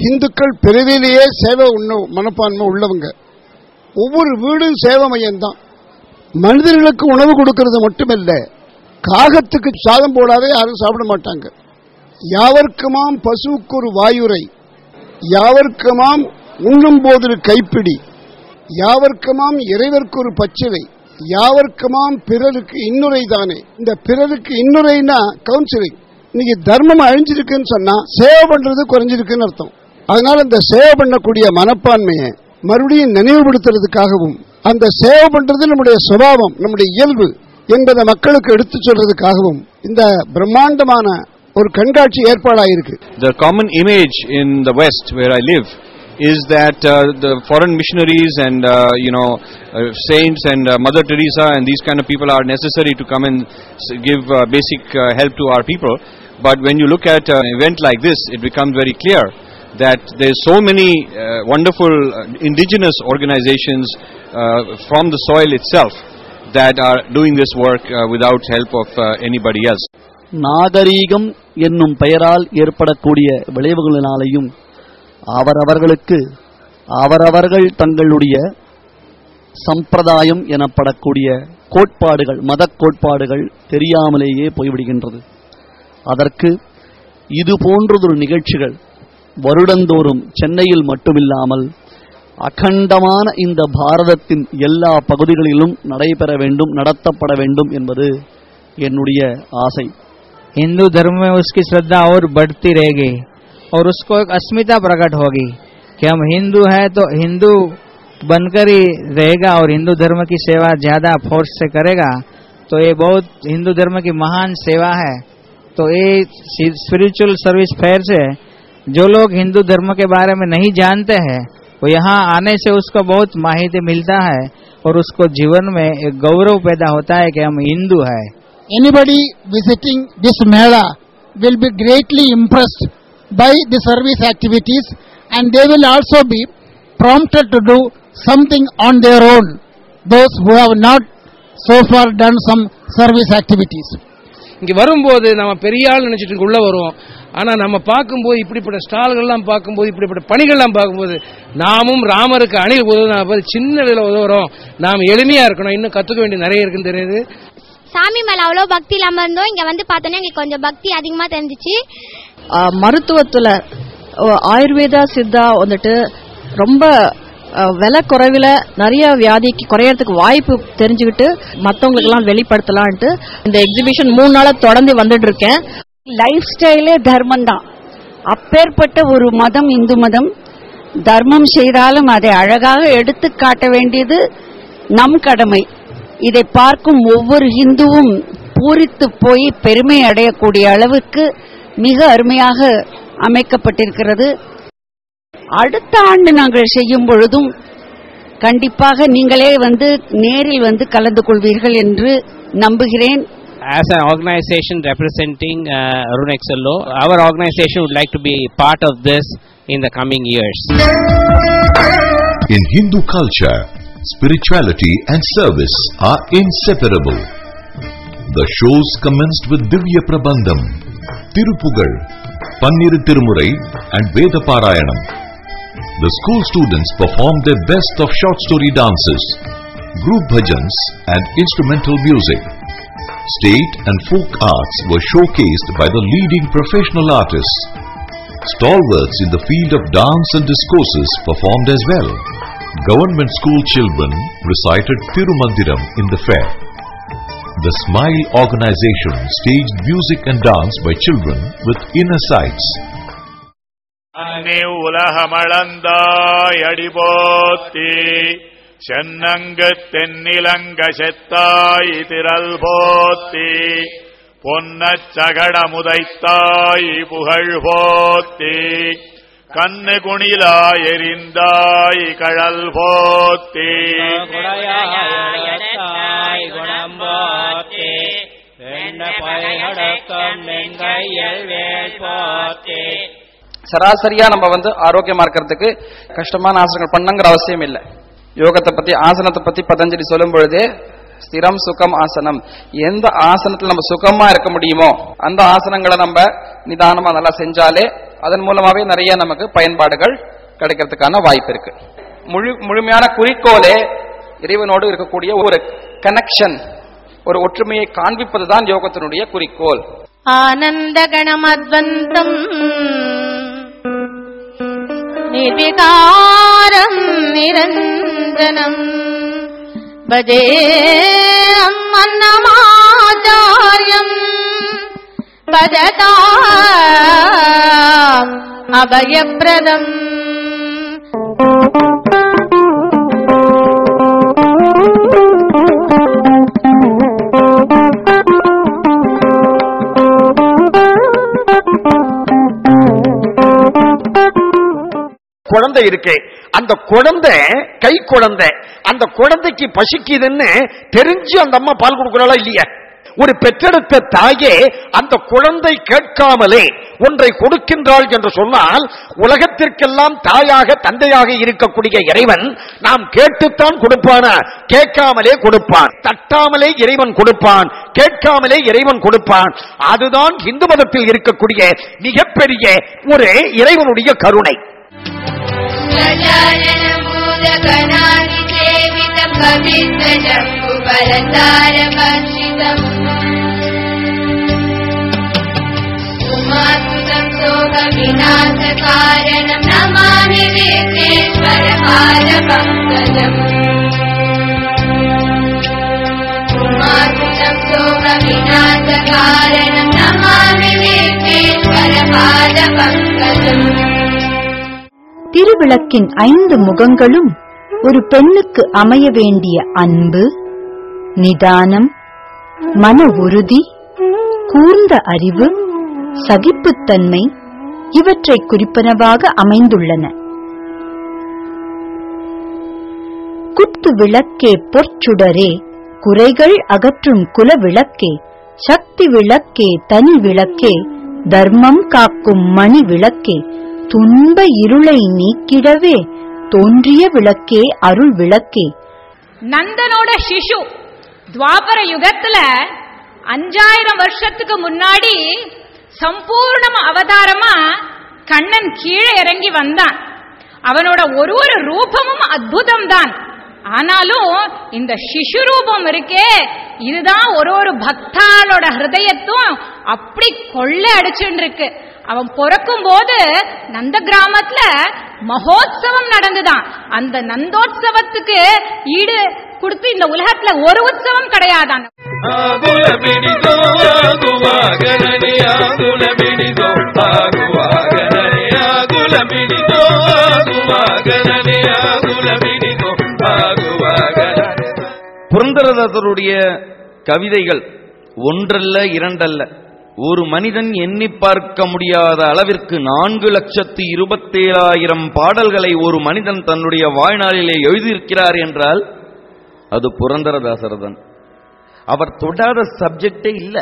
இந்துக்கள் பிறவிலேயே சேவை மனப்பான்மை உள்ளவங்க. ஒவ்வொரு வீடும் சேவை மையம் தான். மனிதர்களுக்கு உணவு கொடுக்கிறது மட்டுமல்ல, காகத்துக்கு சாதம் போடாதே யாரும் சாப்பிட மாட்டாங்க. யாவர்க்குமாம் பசுவுக்கு ஒரு வாயுரை, யாவர்க்குமாம் உண்ணும் போது ஒரு கைப்பிடி, யாவர்க்குமாம் இறைவர்க்கு ஒரு பச்சிலை, யாவர்க்குமாம் பிறருக்கு இன்னுரை தானே. இந்த பிறருக்கு இன்னுரைனா கவுன்சிலிங். இன்னைக்கு தர்மம் அழிஞ்சிருக்குன்னு சொன்னா சேவை பண்றது குறைஞ்சிருக்குன்னு அர்த்தம். அதனால இந்த சேவை பண்ணக்கூடிய மனப்பான்மையை மறுபடியும் நினைவுபடுத்துறதுக்காகவும், அந்த சேவை பண்றது நம்முடைய சுபாவம், நம்முடைய இயல்பு என்பதை மக்களுக்கு எடுத்து சொல்றதுக்காகவும் இந்த பிரம்மாண்டமான ஒரு கண்காட்சி ஏற்பாடாயிருக்கு. The common image in the West where I live is that the foreign missionaries and saints and Mother Teresa and these kind of people are necessary to come and give basic help to our people. But when you look at an event like this, it becomes very clear that there's so many wonderful indigenous organizations from the soil itself that are doing this work without help of anybody else. நாகரீகம் என்னும் பெயரால் ஏற்படக்கூடிய விளைவுகளினாலேயும் அவரவர்களுக்கு அவரவர்கள் தங்களுடைய சம்பிரதாயம் எனப்படக்கூடிய கோட்பாடுகள், மத கோட்பாடுகள் தெரியாமலேயே போய்விடுகின்றது. அதற்கு இது போன்றதொரு நிகழ்ச்சிகள் வருடந்தோறும் சென்னையில் மட்டுமில்லாமல் அகண்டமான இந்த பாரதத்தின் எல்லா பகுதிகளிலும் நடைபெற வேண்டும், நடத்தப்பட வேண்டும் என்பது என்னுடைய ஆசை. हिंदू धर्म में उसकी श्रद्धा और बढ़ती रहेगी और उसको एक अस्मिता प्रकट होगी कि हम हिंदू हैं तो हिंदू बनकर ही रहेगा और हिंदू धर्म की सेवा ज्यादा फोर्स से करेगा. तो ये बहुत हिंदू धर्म की महान सेवा है. तो ये स्पिरिचुअल सर्विस फेयर से जो लोग हिंदू धर्म के बारे में नहीं जानते हैं वो यहाँ आने से उसको बहुत माहिती मिलता है और उसको जीवन में एक गौरव पैदा होता है कि हम हिंदू हैं. Anybody visiting this Mela will be greatly impressed by the service activities and they will also be prompted to do something on their own, those who have not so far done some service activities. இங்க வரும்போது நம்ம பெரிய ஆள் நினைச்சிட்டு உள்ள வருவோம். ஆனா நம்ம பார்க்கும்போது இப்படிப்பட்ட ஸ்டால்கள்லாம் பார்க்கும்போது, இப்படிப்பட்ட பணிகள்லாம் பார்க்கும்போது நாமும் ராமருக்கு அணில் உதவுறது சின்ன இதில் உதவுறோம். நாம் எளிமையா இருக்கணும், இன்னும் கத்துக்க வேண்டிய நிறைய இருக்குன்னு தெரியுது. சாமி மேல அவ்வளோ பக்தி இல்லாம இருந்தோம், இங்க வந்து பார்த்தோன்னா எங்களுக்கு கொஞ்சம் பக்தி அதிகமா தெரிஞ்சிச்சு. மருத்துவத்துல ஆயுர்வேதா சித்தா வந்துட்டு ரொம்ப விலை குறைவில் நிறைய வியாதிக்கு குறையறதுக்கு வாய்ப்பு தெரிஞ்சுக்கிட்டு மற்றவங்களுக்கு எல்லாம் வெளிப்படுத்தலான்ட்டு இந்த எக்ஸிபிஷன் 3 நாளா தொடர்ந்து வந்துட்டு இருக்கேன். லைஃப் ஸ்டைலே தர்மம் தான். அப்பேற்பட்ட ஒரு மதம் இந்து மதம். தர்மம் செய்தாலும் அதை அழகாக எடுத்து காட்ட வேண்டியது நம் கடமை. இதை பார்க்கும் ஒவ்வொரு இந்துவும் பூரித்து போய் பெருமை அடையக்கூடிய அளவுக்கு மிக அருமையாக அமைக்கப்பட்டிருக்கிறது. அடுத்த ஆண்டு நாங்கள் செய்யும் பொழுதும் கண்டிப்பாக நீங்களே வந்து நேரில் வந்து கலந்து கொள்வீர்கள் என்று நம்புகிறேன். As an organization representing Arunexello, our organization would like to be part of this in the coming years. In Hindu culture, spirituality and service are inseparable. The shows commenced with Divya Prabandham, Tirupugal, Panniru Tirumurai and Veda Parayanam. The school students performed their best of short story dances, group bhajans and instrumental music. State and folk arts were showcased by the leading professional artists. Stalwarts in the field of dance and discourses performed as well. Government school children recited Tirumandiram in the fair. The Smile organization staged music and dance by children with inner sights. அன்னி உலகமளந்தாய் அடிபோத்தி சென்னங்கு தென்னிலங்க செத்தாய் திரள் போத்தி பொன்னச் சகடமுதைத்தாய் புகழ் போத்தி கண்ணு குணிலாய் எரிந்தாய் கழல் போத்தி குணம் போத்தி வெண்ண பையடக்கம் நெங்கையல் வேல் போத்தி. சராசரியா நம்ம ஆரோக்கியமா இருக்கிறதுக்கு கஷ்டமான ஆசனங்கள் பண்ணங்கிற அவசியம் இல்லை. யோகத்தை பத்தி ஆசனத்தை பத்தி பதஞ்சலி சொல்லும் பொழுதே ஸ்திரம் சுகம் ஆசனம், எந்த ஆசனத்துல நம்ம சுகமா இருக்க முடியுமோ அந்த ஆசனங்களை நம்ம நிதானமா நல்லா செஞ்சாலே அதன் மூலமாவே நிறைய நமக்கு பயன்பாடுகள் கிடைக்கிறதுக்கான வாய்ப்பு இருக்கு. முழுமையான குறிக்கோளே இறைவனோடு இருக்கக்கூடிய ஒரு கனெக்ஷன், ஒரு ஒற்றுமையை காண்பிப்பதுதான் யோகத்தினுடைய குறிக்கோள். ஆனந்த கணமத்வந்தம் நிர்விகாரம் நிரஞ்சனம் பஜே அன்னமாச்சார்யம் பஜதாம் அபயப்ரதம். குழந்தை இருக்கே, அந்த குழந்தை கை குழந்தை, அந்த குழந்தைக்கு பசிக்குதுன்னு தெரிஞ்சு அந்த அம்மா பால் கொடுக்கிறாளா இல்லையா? ஒரு பெற்றெடுத்த தாயே அந்த குழந்தை கேட்காமலே ஒன்றை கொடுக்கின்றாள் என்று சொன்னால், உலகத்திற்கெல்லாம் தாயாக தந்தையாக இருக்கக்கூடிய இறைவன் நாம் கேட்டுத்தான் கொடுப்பானா? கேட்காமலே கொடுப்பான். தட்டாமலே இறைவன் கொடுப்பான், கேட்காமலே இறைவன் கொடுப்பான். அதுதான் இந்து மதத்தில் இருக்கக்கூடிய மிகப்பெரிய ஒரு இறைவனுடைய கருணை. விநாசகாரணம் நமாமி விக்னேஸ்வர பாதபங்கஜம். உமாசுதம் சோக விநாசகாரணம் நமாமி விக்னேஸ்வர பாதபங்கஜம். திருவிளக்கின் 5 முகங்களும் ஒரு பெண்ணுக்கு அமைய வேண்டிய அன்பு, நிதானம், மன உறுதி, கூர்ந்த அறிவு, சகிப்புத்தன்மை இவற்றை குறிப்பனவாக அமைந்துள்ளன. குத்து விளக்கே பொற்சுடரே, குறைகள் அகற்றும் குல விளக்கே, சக்தி விளக்கே தனி விளக்கே, தர்மம் காக்கும் மணி விளக்கே, துன்ப இருளை நீக்கிடவே தோன்றிய விளக்கே அருள் விளக்கே. நந்தனோட சிசு துவாபர யுகத்துல 5000 வருஷத்துக்கு முன்னாடி சம்பூர்ண அவதாரமா கண்ணன் கீழே இறங்கி வந்தான். அவனோட ஒரு ரூபமும் அற்புதம் தான். ஆனாலும் இந்த சிசு ரூபம் இருக்கே, இதுதான் ஒரு பக்தாளோட ஹிருதயத்தும் அப்படி கொள்ளை அடிச்சுட்டு இருக்கு. அவன் பிறக்கும் போது நந்த கிராமத்துல மகோத்சவம் நடந்துதான். அந்த நந்தோத்சவத்துக்கு ஈடு கொடுத்து இந்த உலகத்துல ஒரு உற்சவம் கிடையாதான். புரந்தரதாசருடைய கவிதைகள் ஒன்றல்ல இரண்டல்ல, ஒரு மனிதன் எண்ணி பார்க்க முடியாத அளவிற்கு 4,27,000 பாடல்களை ஒரு மனிதன் தன்னுடைய வாழ்நாளிலே எழுதியிருக்கிறார் என்றால் அது புரந்தரதாசர் தான். அவர் தொடாத சப்ஜெக்டே இல்ல.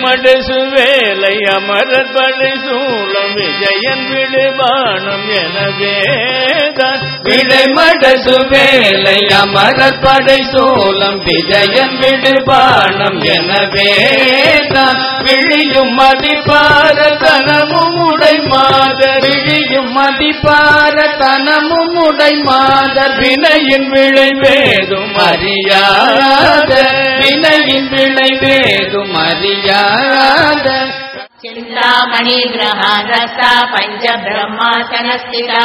மடசுவேலை அமரர் படை சூலம் விஜயன் விடுபானம் எனவேதான். விடை மடசுவேலை அமரர் படை சூலம் விஜயன் விடுபானம் எனவேதான். விழியும் மதிப்பார தனமும் உடை மாதர், விழியும் மதிப்பார தனமும் உடை மாதர். வினையின் விளைவேதும் அறியாத, வினையின் விளைவேதும் அறியாத. चिन्तामणि ग्रहानस्ता पंच ब्रह्मासनस्थिता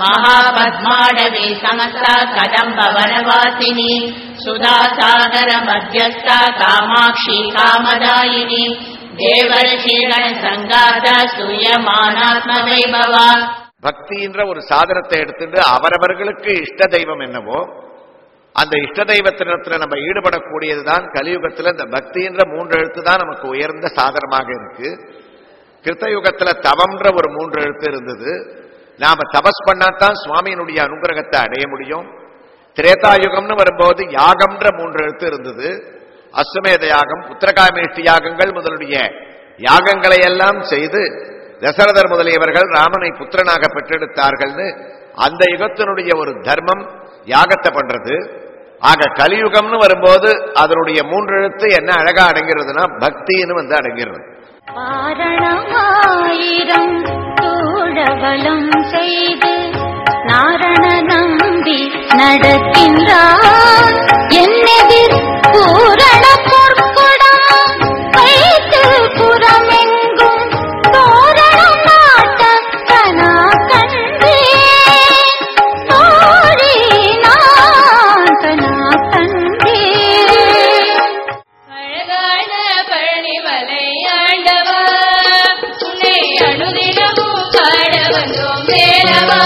महापद्माडवी समस्ता कदम्ब वनवासिनी सुधा सागर मध्यस्था कामाक्षी कामदायिनी தேவர்ஷிகண சங்காத சூயமானாத்ம வைபவா. பக்தின்ற ஒரு சாதனத்தை எடுத்துட்டு அவரவர்களுக்கு இஷ்ட தெய்வம் என்னவோ அந்த இஷ்ட தெய்வத்தினத்துல நம்ம ஈடுபடக்கூடியதுதான் கலியுகத்துல இந்த பக்தின்ற 3 எழுத்து தான் நமக்கு உயர்ந்த சாதனமாக இருக்கு. கிருத்தயுகத்துல தவம்ன்ற ஒரு 3 எழுத்து இருந்தது. நாம தபஸ் பண்ணாதான் சுவாமியினுடைய அனுகிரகத்தை அடைய முடியும். திரேதாயுகம்னு வரும்போது யாகம்ன்ற 3 எழுத்து இருந்தது. அஸ்வமேத யாகம், புத்திரகாமேஷ்டி யாகங்கள் முதலுடைய யாகங்களை எல்லாம் செய்து தசரதர் முதலியவர்கள் ராமனை புத்திரனாக பெற்றெடுத்தார்கள்னு அந்த யுகத்தினுடைய ஒரு தர்மம் யாகத்தை பண்றது. ஆக கலியுகம்னு வரும்போது அதனுடைய 3 எழுத்து என்ன அழகா அடங்கிறதுனா பக்தின்னு அடங்கிறது. ஆரணமாயிரம் தூழவலம் செய்து நாரண நம்பி நடக்கின்றார் என்னெதிர் பூரண பொற்குடம் வைத்து புறமெங்கும் தோரணம் நாட்ட கனா கண்டே தோழி நான் கனா கண்டே. அழகான பழனிமலை ஆண்டவா உன்னை அனுதினமும் பாட வந்தோம் வேலவா.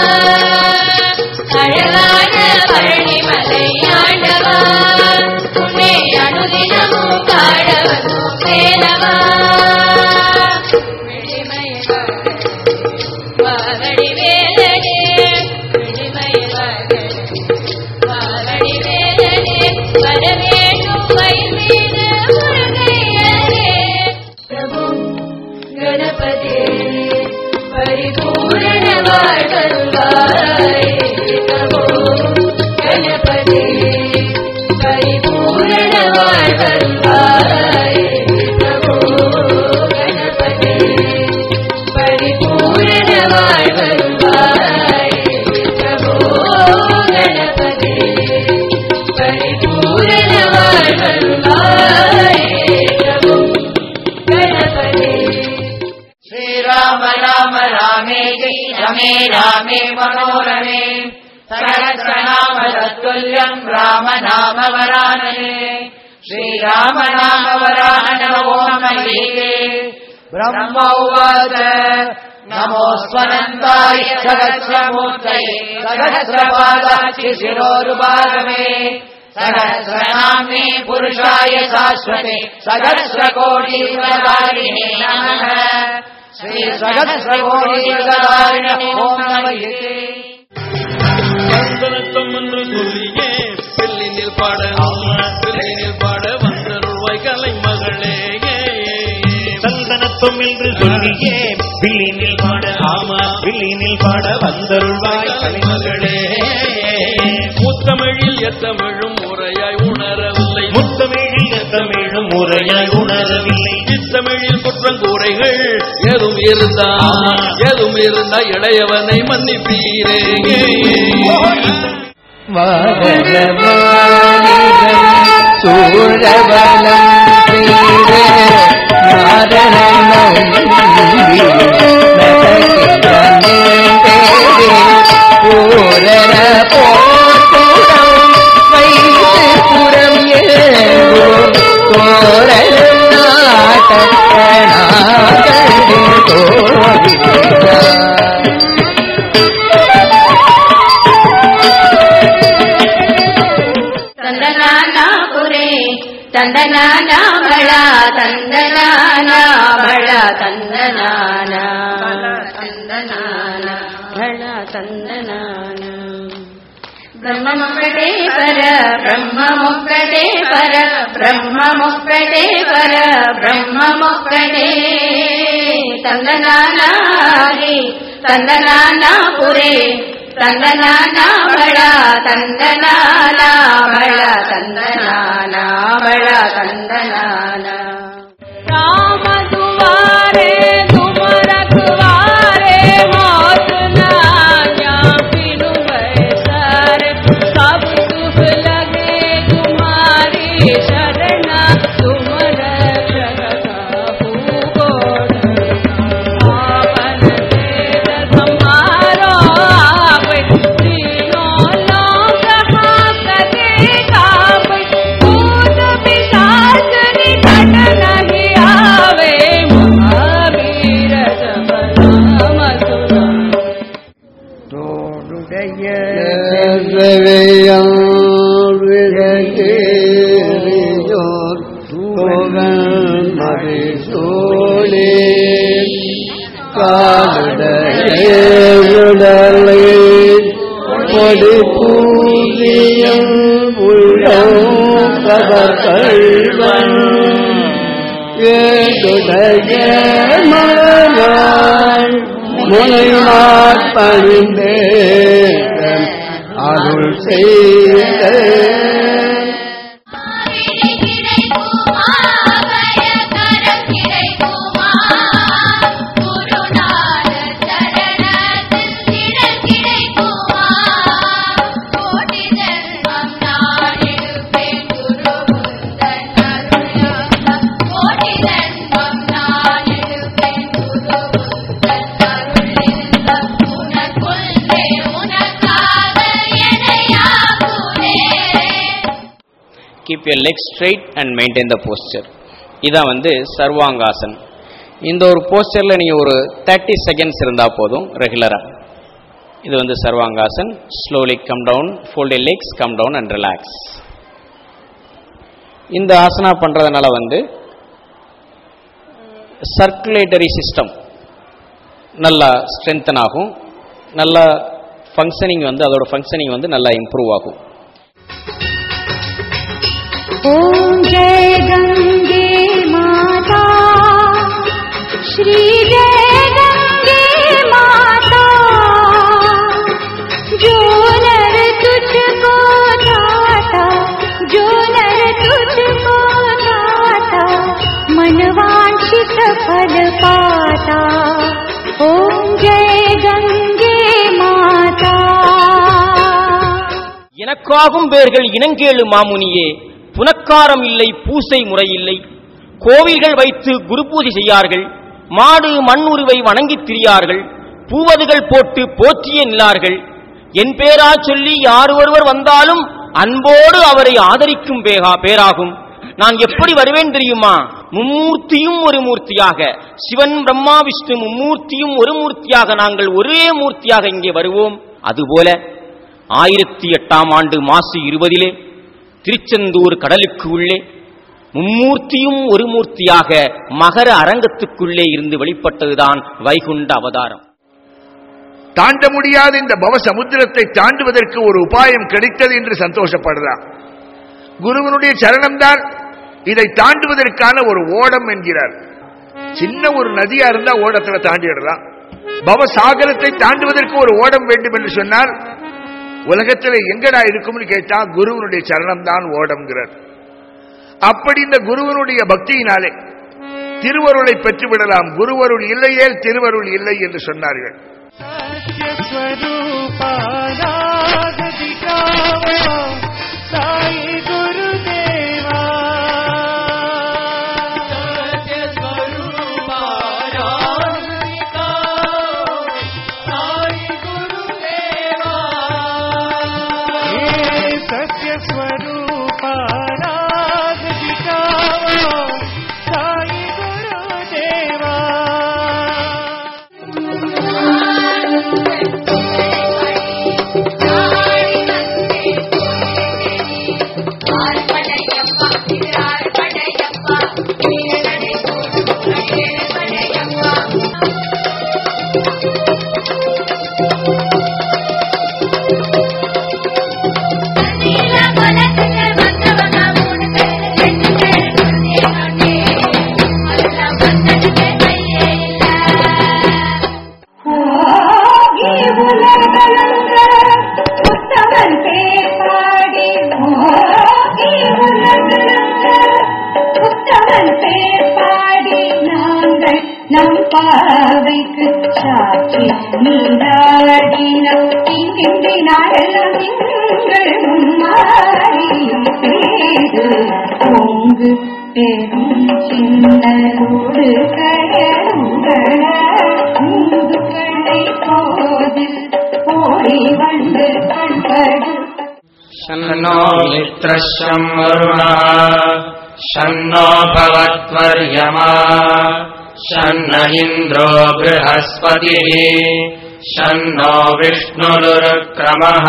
அழகான பழனிமலை ஆண்டவா உன்னை அனுதினமும் பாட வந்தோம் வேலவா. வாகடி வேலனே விழிமயில் வாகடி வேலனே வரவேண்டும் மயில் மீது முருகையனே. பிரபு கணபதி பரிபூரண வாழ்வாய். பிரபு கணபதி பரிபூரண வாழ்வாய். பிரபு கணபதி பரிபூரண வாழ்வாய். பிரபு கணபதி பரிபூரண வாழ்வாய். பிரபு கணபதி. श्रीराम राम रामेति रमे रामे मनोरमे सहस्रनाम तत्तुल्यम् राम नाम वरानने. श्रीराम नाम वरानन ओम नमः. ब्रह्म उवाच नमोऽस्त्वनन्ताय सहस्रमूर्तये सहस्रपादाक्षि शिरोरुपागमे सहस्रनाम्ने पुरुषाय शाश्वते सहस्रकोटियुगधारिणे नमः. श्री सहस्रकोटियुगधारिणे ओम नमः. சந்தனத்தம் என்று சொல்லியே வெள்ளினில் பாட வெள்ளினில் பாட வந்தருள்வாய் கலை மகளே. சந்தனத்தம் என்று சொல்லியே வில்லினில் பாட ஆமா வில்லினில் பாட வந்தருள்வாய் கலை மகளே. முத்தமிழில் எத்தமிழும் முறையாய் உணரவில்லை. முத்தமிழில் எத்தமிழும் முறையாய் உணரவில்லை. இத்தமிழில் குற்றங்கூரைகள் ஏதும் இருந்தா இளையவனை மன்னிப்பீரே. தந்தனானா பளா தந்தனானா பளா தந்தனானா தந்தனானா பளா தந்தனானா. பிரம்மமுக்தே பர பிரம்மமுக்தே பர பிரம்மமுக்தே பர பிரம்மமுக்தே. தந்தனானா ஹே தந்தனானா புரே தந்தனானா பளா தந்தனானா பளா தந்தனானா பளா தந்தனானா. राम दुआरे तुम रखवारे मौत ना बिनु वैसारे सब सुख लगे तुम्हारी शरणा तुम रक्षक को पावन तेज समारो आप तीनों लोक हाकते काप भूत पिशाच निकट போலே காலுடைய உடலை பொடி பூதியம் உள்ளம் கவர்கள்வன் ஏடுடைய மலராய் முனைமாற் பணிந்தே அருள் செய்த Keep your legs straight and maintain the posture. இதான் வந்து சர்வாங்காசன். இந்த ஒரு போஸ்டரில் நீங்கள் ஒரு 30 செகண்ட்ஸ் இருந்தால் போதும் ரெகுலராக. இது வந்து Sarvangasan. Slowly come down, fold your legs, come down and relax. இந்த ஆசனா பண்ணுறதுனால வந்து சர்க்குலேட்டரி சிஸ்டம் நல்லா ஸ்ட்ரென்தன் ஆகும், நல்லா ஃபங்க்ஷனிங் வந்து அதோட ஃபங்க்ஷனிங் வந்து நல்லா இம்ப்ரூவ் ஆகும். ओम जय गंगे माता, श्री जय गंगे माता, जो नर तुझको चाहता, जो नर तुझको चाहता, मनवांछित फल पाता. ओम जय गंगे माता. எனக்காகும் பேர்கள் இனங்கேளு மாமுனியே, புனக்காரம் இல்லை, பூசை முறை இல்லை, கோவில்கள் வைத்து குரு பூஜை செய்யார்கள், மாடு மண் உருவை வணங்கித் திரியார்கள், பூவதுகள் போட்டு போற்றிய நிலார்கள். என் பேரா சொல்லி யார் ஒருவர் வந்தாலும் அன்போடு அவரை ஆதரிக்கும் பேராகும். நான் எப்படி வருவேன் தெரியுமா? மும்மூர்த்தியும் ஒரு மூர்த்தியாக, சிவன் பிரம்மா விஷ்ணு மும்மூர்த்தியும் ஒரு மூர்த்தியாக, நாங்கள் ஒரே மூர்த்தியாக இங்கே வருவோம். அதுபோல 1008ஆம் ஆண்டு மாசி 20 திருச்செந்தூர் கடலுக்கு உள்ளே மும்மூர்த்தியும் ஒரு மூர்த்தியாக மகர அரங்கத்துக்குள்ளே இருந்து வெளிப்பட்டதுதான் வைகுண்ட அவதாரம். தாண்ட முடியாத இந்த பவ சமுத்திரத்தை தாண்டுவதற்கு ஒரு உபாயம் கிடைத்தது என்று சந்தோஷப்படுறான். குருவனுடைய சரணம்தான் இதை தாண்டுவதற்கான ஒரு ஓடம் என்கிறார். சின்ன ஒரு நதியா இருந்தா ஓடத்துல தாண்டிடலாம். பவசாகரத்தை தாண்டுவதற்கு ஒரு ஓடம் வேண்டும் என்று சொன்னால் உலகத்தில் எங்கடா இருக்கும்னு கேட்டா குருவனுடைய சரணம் தான் ஓடம்ங்கிறார். அப்படி இந்த குருவனுடைய பக்தியினாலே திருவருளை பெற்றுவிடலாம். குருவருள் இல்லையே திருவருள் இல்லை என்று சொன்னார்கள். शन्नो मित्रश्यं वरुणः शन्नो भवत्वर्यमा शन्न इन्द्रो बृहस्पतिः शन्नो विष्णुरुक्रमः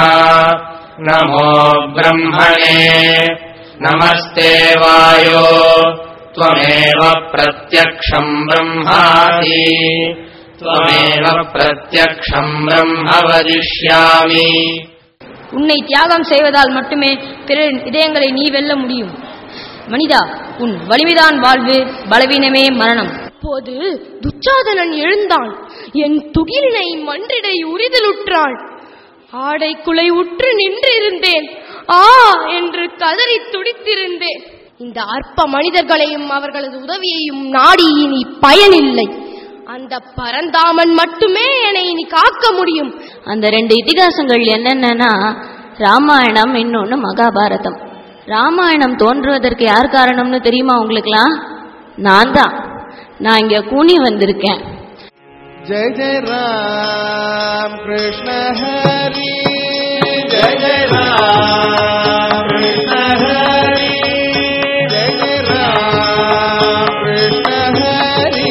नमो ब्रह्मणे नमस्ते वायो त्वमेव प्रत्यक्षम् ब्रह्मासि त्वमेव प्रत्यक्षम् ब्रह्म वदिष्यामि. உன்னை தியாகம் செய்வதால் மட்டுமே பிறரின் இதயங்களை நீ வெல்ல முடியும். மனிதா, உன் வலிமைதான் வாழ்வு, பலவீனமே மரணம். அப்போது துச்சாதனன் எழுந்தான். என் துகிலினை மன்றிடை உரிதலுற்றாள். ஆடை குலை உற்று நின்றிருந்தேன். ஆ என்று கதறி துடித்திருந்தேன். இந்த அற்ப மனிதர்களையும் அவர்களது உதவியையும் நாடி இனி பயனில்லை. அந்த பரந்தாமன் மட்டுமே என்னை இனி காக்க முடியும். அந்த 2 இதிகாசங்கள் என்னென்னா ராமாயணம், இன்னொன்னு மகாபாரதம். ராமாயணம் தோன்றுவதற்கு யார் காரணம்னு தெரியுமா உங்களுக்குலாம்? நான் தான். நான் இங்க கூனி வந்திருக்கேன். ஜெய ஜெய ராம் கிருஷ்ண ஹரி, ஜெய ஜெய ராம் கிருஷ்ண ஹரி, ஜெய ஜெய ராம் கிருஷ்ண ஹரி,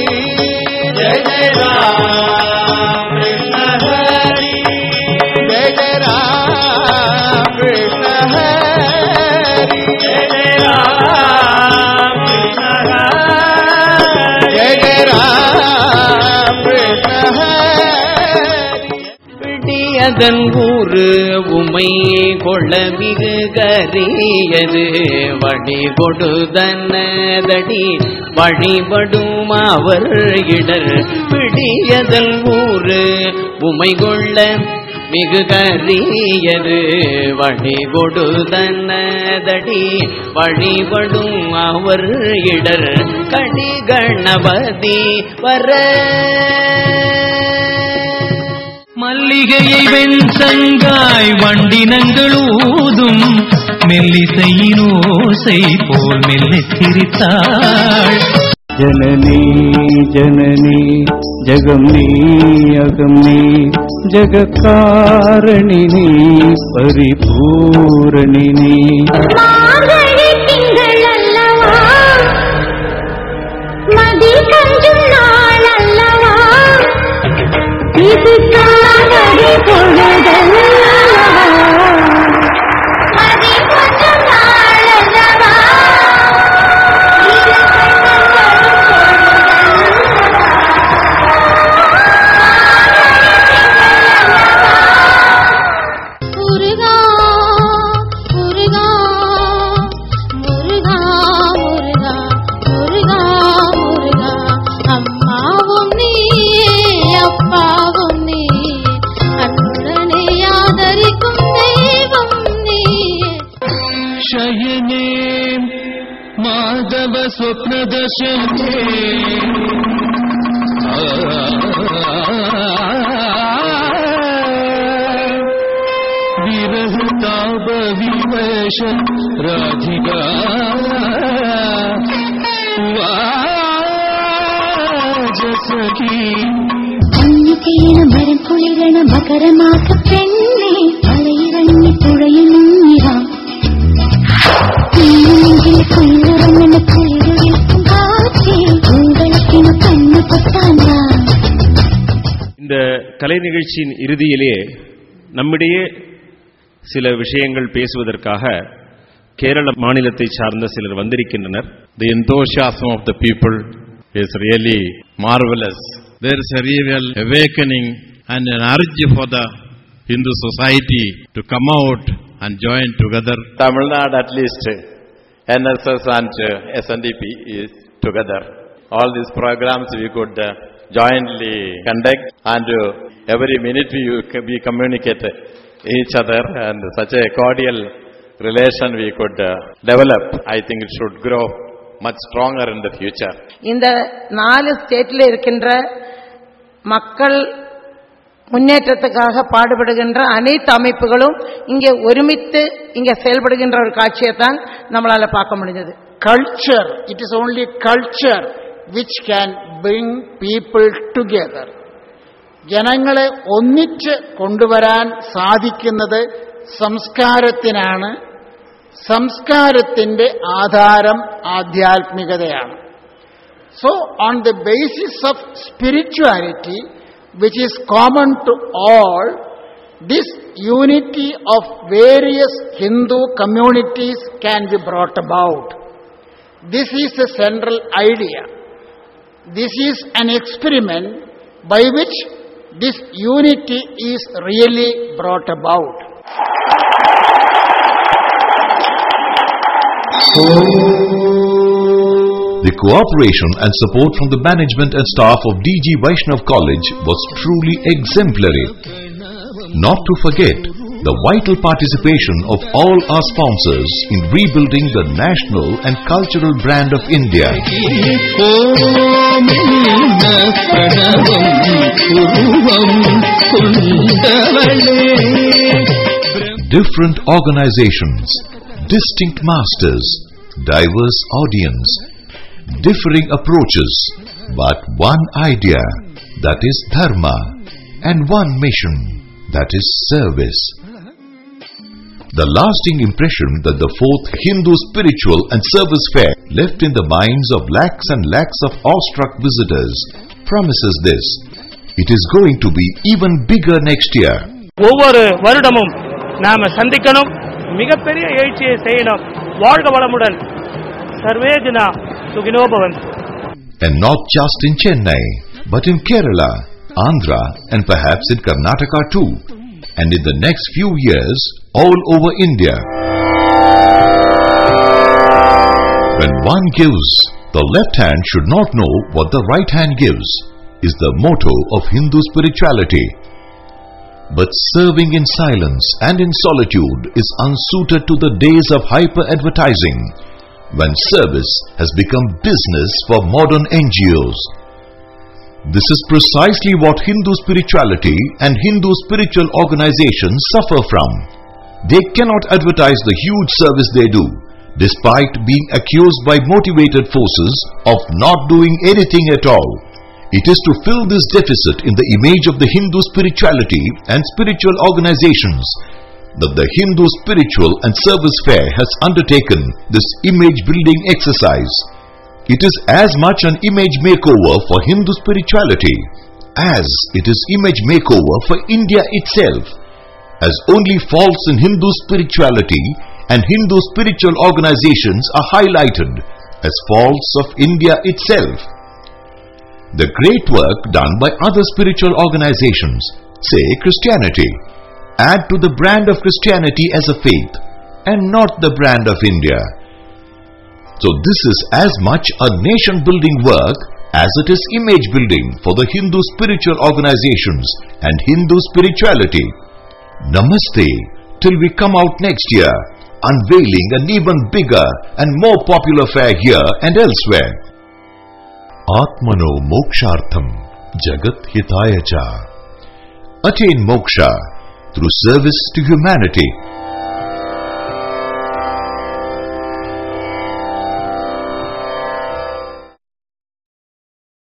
ஜெய ஜெய ராம் கிருஷ்ண ஹரி, ஜெய ஜெய ராம் கிருஷ்ண ஹரி, ஜெய ஜெய ராம் கிருஷ்ண ஹரி, ஜெய ஜெய ராம் கிருஷ்ண ஹரி. விடியதன் ஊரு உமை கொள்ள மிகு கரியது வழி கொடுதனதடி வழிபடும் அவர் இடர். விடியதன் ஊரு உமை கொள்ள மிகு கரியது வழி கொடுதனதடி வழிபடும் அவர் இடர். கடி கணபதி வர மல்லிகையை வெண்சங்காய் வண்டினங்கள் ஊதும் மெல்லிசையினோசை போல் மெல்ல சிரித்தாள். ஜனனி ஜனனி ஜகம் நீ அகம் நீ ஜகத்காரணி நீ பரிபூரணி நீ. மதி கஞ்சும் நாள் அல்லவா, இது காதடி பொழுதல்லவா, மதி கொஞ்சம் நாள் அல்லவா, இது முருகா முருகா முருகா முருகா முருகா முருகா, அம்மாவும் நீயே அப்பாவும் நீயே, அன்புடனே ஆதரிக்கும் தெய்வம் நீயே. ಶಯನೇ ಮಾಧವ ಸ್ವಪ್ನ ದರ್ಶನೇ ವಿರಹ ತಾಪ ವಿವಶ ರಾಧಿಕಾ ವಾಜಸಖಿ. അന്നിക്കേന മരം കുളിരണ മകരമാസ പെണ്ണെ അലയിറങ്ങി തുഴയും നിറം നെഞ്ചിൽ കുയിലുറങ്ങണ കുളിരുവിൽക്കും കാറ്റേ உங்களுக்கு கண்ணு பொத்தாண்டா. இந்த கலை நிகழ்ச்சியின் இறுதியிலே நம்மிடையே சில விஷயங்கள் பேசுவதற்காக கேரள மாநிலத்தை சார்ந்த சிலர் வந்திருக்கின்றனர். The enthusiasm of the people is really marvelous. There is a real awakening and an urge for the Hindu society to come out and join together. Tamil Nadu at least NSS and SNDP is together. All these programs we could jointly conduct, and every minute we communicate each other, and such a cordial relation we could develop. I think it should grow much stronger in the future. இந்த 4 ஸ்டேட்ல இருக்கின்ற மக்கள் முன்னேற்றத்துக்காக பாடுபடுகின்ற அனைத்து அமைப்புகளும் இங்கே ஒருமித்து இங்கே செயல்படுகின்ற ஒரு காட்சியை தான் நம்மளால பார்க்க முடிஞ்சது. Culture, it is only culture which can bring people together. ജനങ്ങളെ ഒന്നിച്ച് കൊണ്ടുവരാൻ സാധിക്കുന്നത് സംസ്കാരത്തിനാണ്. സംസ്കാരത്തിന്റെ ആധാരം ആധ്യാത്മികതയാണ്. So on the basis of spirituality, which is common to all, this unity of various Hindu communities can be brought about. This is the central idea. This is an experiment by which this unity is really brought about. The cooperation and support from the management and staff of DG Vaishnava College was truly exemplary. Not to forget the vital participation of all our sponsors in rebuilding the national and cultural brand of India. Different organizations, distinct masters, diverse audience, differing approaches, but one idea, that is dharma, and one mission, that is service. The lasting impression that the 4th Hindu Spiritual and Service Fair left in the minds of lakhs and lakhs of awestruck visitors promises this. It is going to be even bigger next year. ஒவ்வொரு வருடமும் நாம சந்திக்கணும், மிகப்பெரிய எழுச்சியை செய்யணும். வாழ்க வளமுடன். Survey ஜனா சுகினோ பவந்து. And not just in Chennai, but in Kerala, Andhra, and perhaps in Karnataka too, and in the next few years, all over India. When one gives, the left hand should not know what the right hand gives, is the motto of Hindu spirituality. But serving in silence and in solitude is unsuited to the days of hyper-advertising, when service has become business for modern NGOs. This is precisely what Hindu spirituality and Hindu spiritual organizations suffer from. They cannot advertise the huge service they do, despite being accused by motivated forces of not doing anything at all. It is to fill this deficit in the image of the Hindu spirituality and spiritual organizations that the Hindu Spiritual and Service Fair has undertaken this image-building exercise. It is as much an image makeover for Hindu spirituality as it is image makeover for India itself, as only faults in Hindu spirituality and Hindu spiritual organizations are highlighted as faults of India itself. The great work done by other spiritual organizations, say Christianity, add to the brand of Christianity as a faith and not the brand of India. So this is as much a nation-building work as it is image-building for the Hindu spiritual organizations and Hindu spirituality. Namaste till we come out next year, unveiling an even bigger and more popular fair here and elsewhere. Atmano mokshartham jagat hitaya cha. Attain moksha through service to humanity.